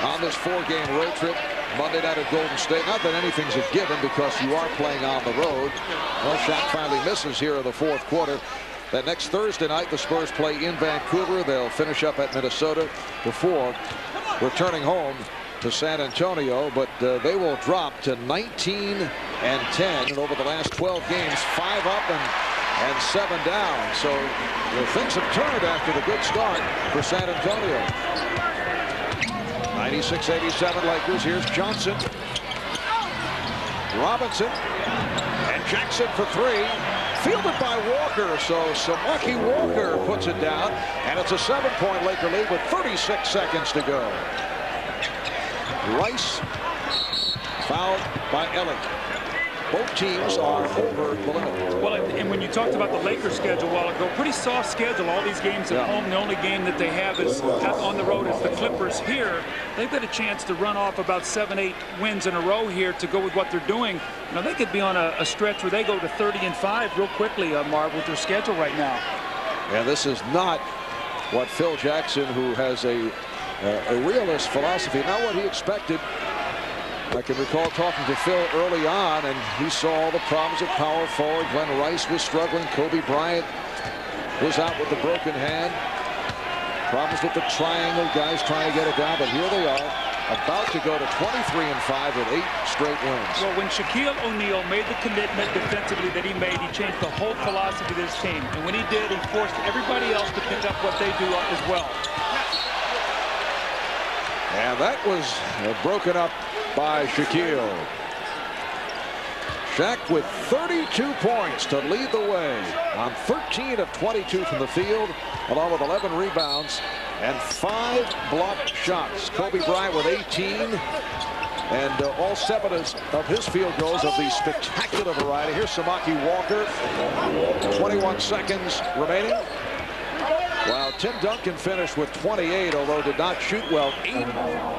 A: on this 4-game road trip. Monday night at Golden State. Not that anything's a given because you are playing on the road. Well, Shaq finally misses here in the 4th quarter. That next Thursday night, the Spurs play in Vancouver. They'll finish up at Minnesota before returning home to San Antonio. But they will drop to 19-10. And over the last 12 games, 5 up and 7 down. So things have turned after the good start for San Antonio. 96-87 Lakers. Here's Johnson. Robinson. And Jackson for 3. Fielded by Walker. So Samaki Walker puts it down. And it's a 7-point Laker lead with 36 seconds to go. Rice fouled by Elie. Both teams are over the limit.
B: Well, and when you talked about the Lakers schedule a while ago, pretty soft schedule. All these games at home. The only game that they have is on the road is the Clippers. Here, they've got a chance to run off about 7-8 wins in a row here to go with what they're doing. You know, they could be on a stretch where they go to 30-5 real quickly, Marv, with their schedule right now.
A: And this is not what Phil Jackson, who has a realist philosophy, not what he expected. I can recall talking to Phil early on, and he saw all the problems at power forward. Glenn Rice was struggling. Kobe Bryant was out with the broken hand. Problems with the triangle, guys trying to get it down, but here they are, about to go to 23-5 with 8 straight wins.
B: Well, when Shaquille O'Neal made the commitment defensively that he made, he changed the whole philosophy of this team. And when he did, he forced everybody else to pick up what they do as well.
A: And that was broken up by Shaquille. Shaq with 32 points to lead the way on 13 of 22 from the field, along with 11 rebounds and 5 blocked shots. Kobe Bryant with 18. And all 7 of his field goals of the spectacular variety. Here's Samaki Walker. 21 seconds remaining. While Tim Duncan finished with 28, although did not shoot well. 8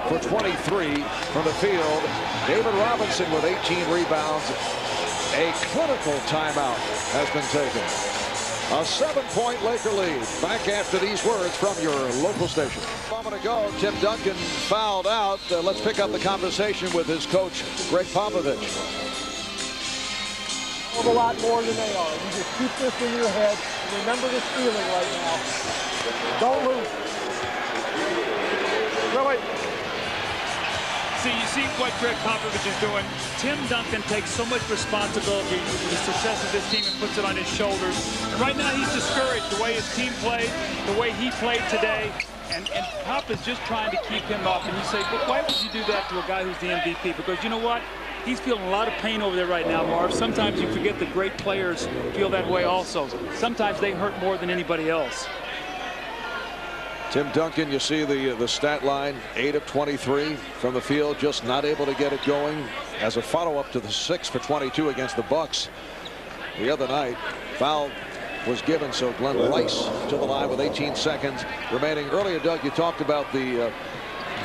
A: for 23 from the field. David Robinson with 18 rebounds. A clinical timeout has been taken. A 7-point Laker lead. Back after these words from your local station. A moment ago, Tim Duncan fouled out. Let's pick up the conversation with his coach, Greg Popovich.
J: A lot more than they are. You just keep this in your head. Remember this feeling right now. Don't lose. Really?
B: See, you see what Greg Popovich is doing. Tim Duncan takes so much responsibility for the success of this team and puts it on his shoulders. And right now he's discouraged the way his team played, the way he played today. And Pop is just trying to keep him up. And you say, but why would you do that to a guy who's the MVP? Because you know what? He's feeling a lot of pain over there right now, Marv. Sometimes you forget that great players feel that way also. Sometimes they hurt more than anybody else.
A: Tim Duncan, you see the stat line, 8 of 23 from the field, just not able to get it going as a follow-up to the 6 for 22 against the Bucks the other night. Foul was given, so Glenn Rice to the line with 18 seconds remaining. Earlier, Doug, you talked about the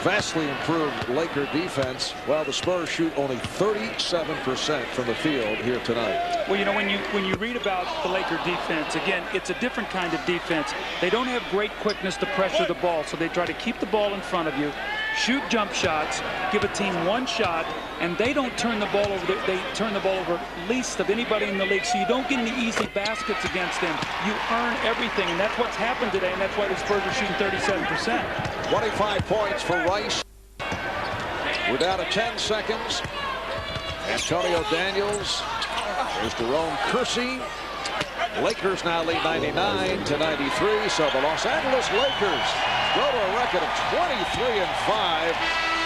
A: vastly improved Laker defense. Well, the Spurs shoot only 37% from the field here tonight.
B: Well, you know, when you read about the Laker defense, again, it's a different kind of defense. They don't have great quickness to pressure the ball, so they try to keep the ball in front of you, shoot jump shots, give a team 1 shot, and they don't turn the ball over. They turn the ball over least of anybody in the league, so you don't get any easy baskets against them. You earn everything, and that's what's happened today, and that's why the Spurs are shooting 37%.
A: 25 points for Rice. We're down to 10 seconds. Antonio Daniels. There's Jerome Kersey. Lakers now lead 99-93. So the Los Angeles Lakers go to a record of 23-5.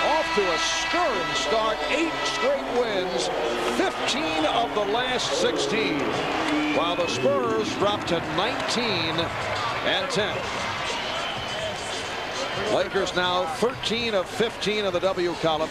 A: Off to a stirring start. 8 straight wins. 15 of the last 16. While the Spurs drop to 19-10. Lakers now 13 of 15 in the W column.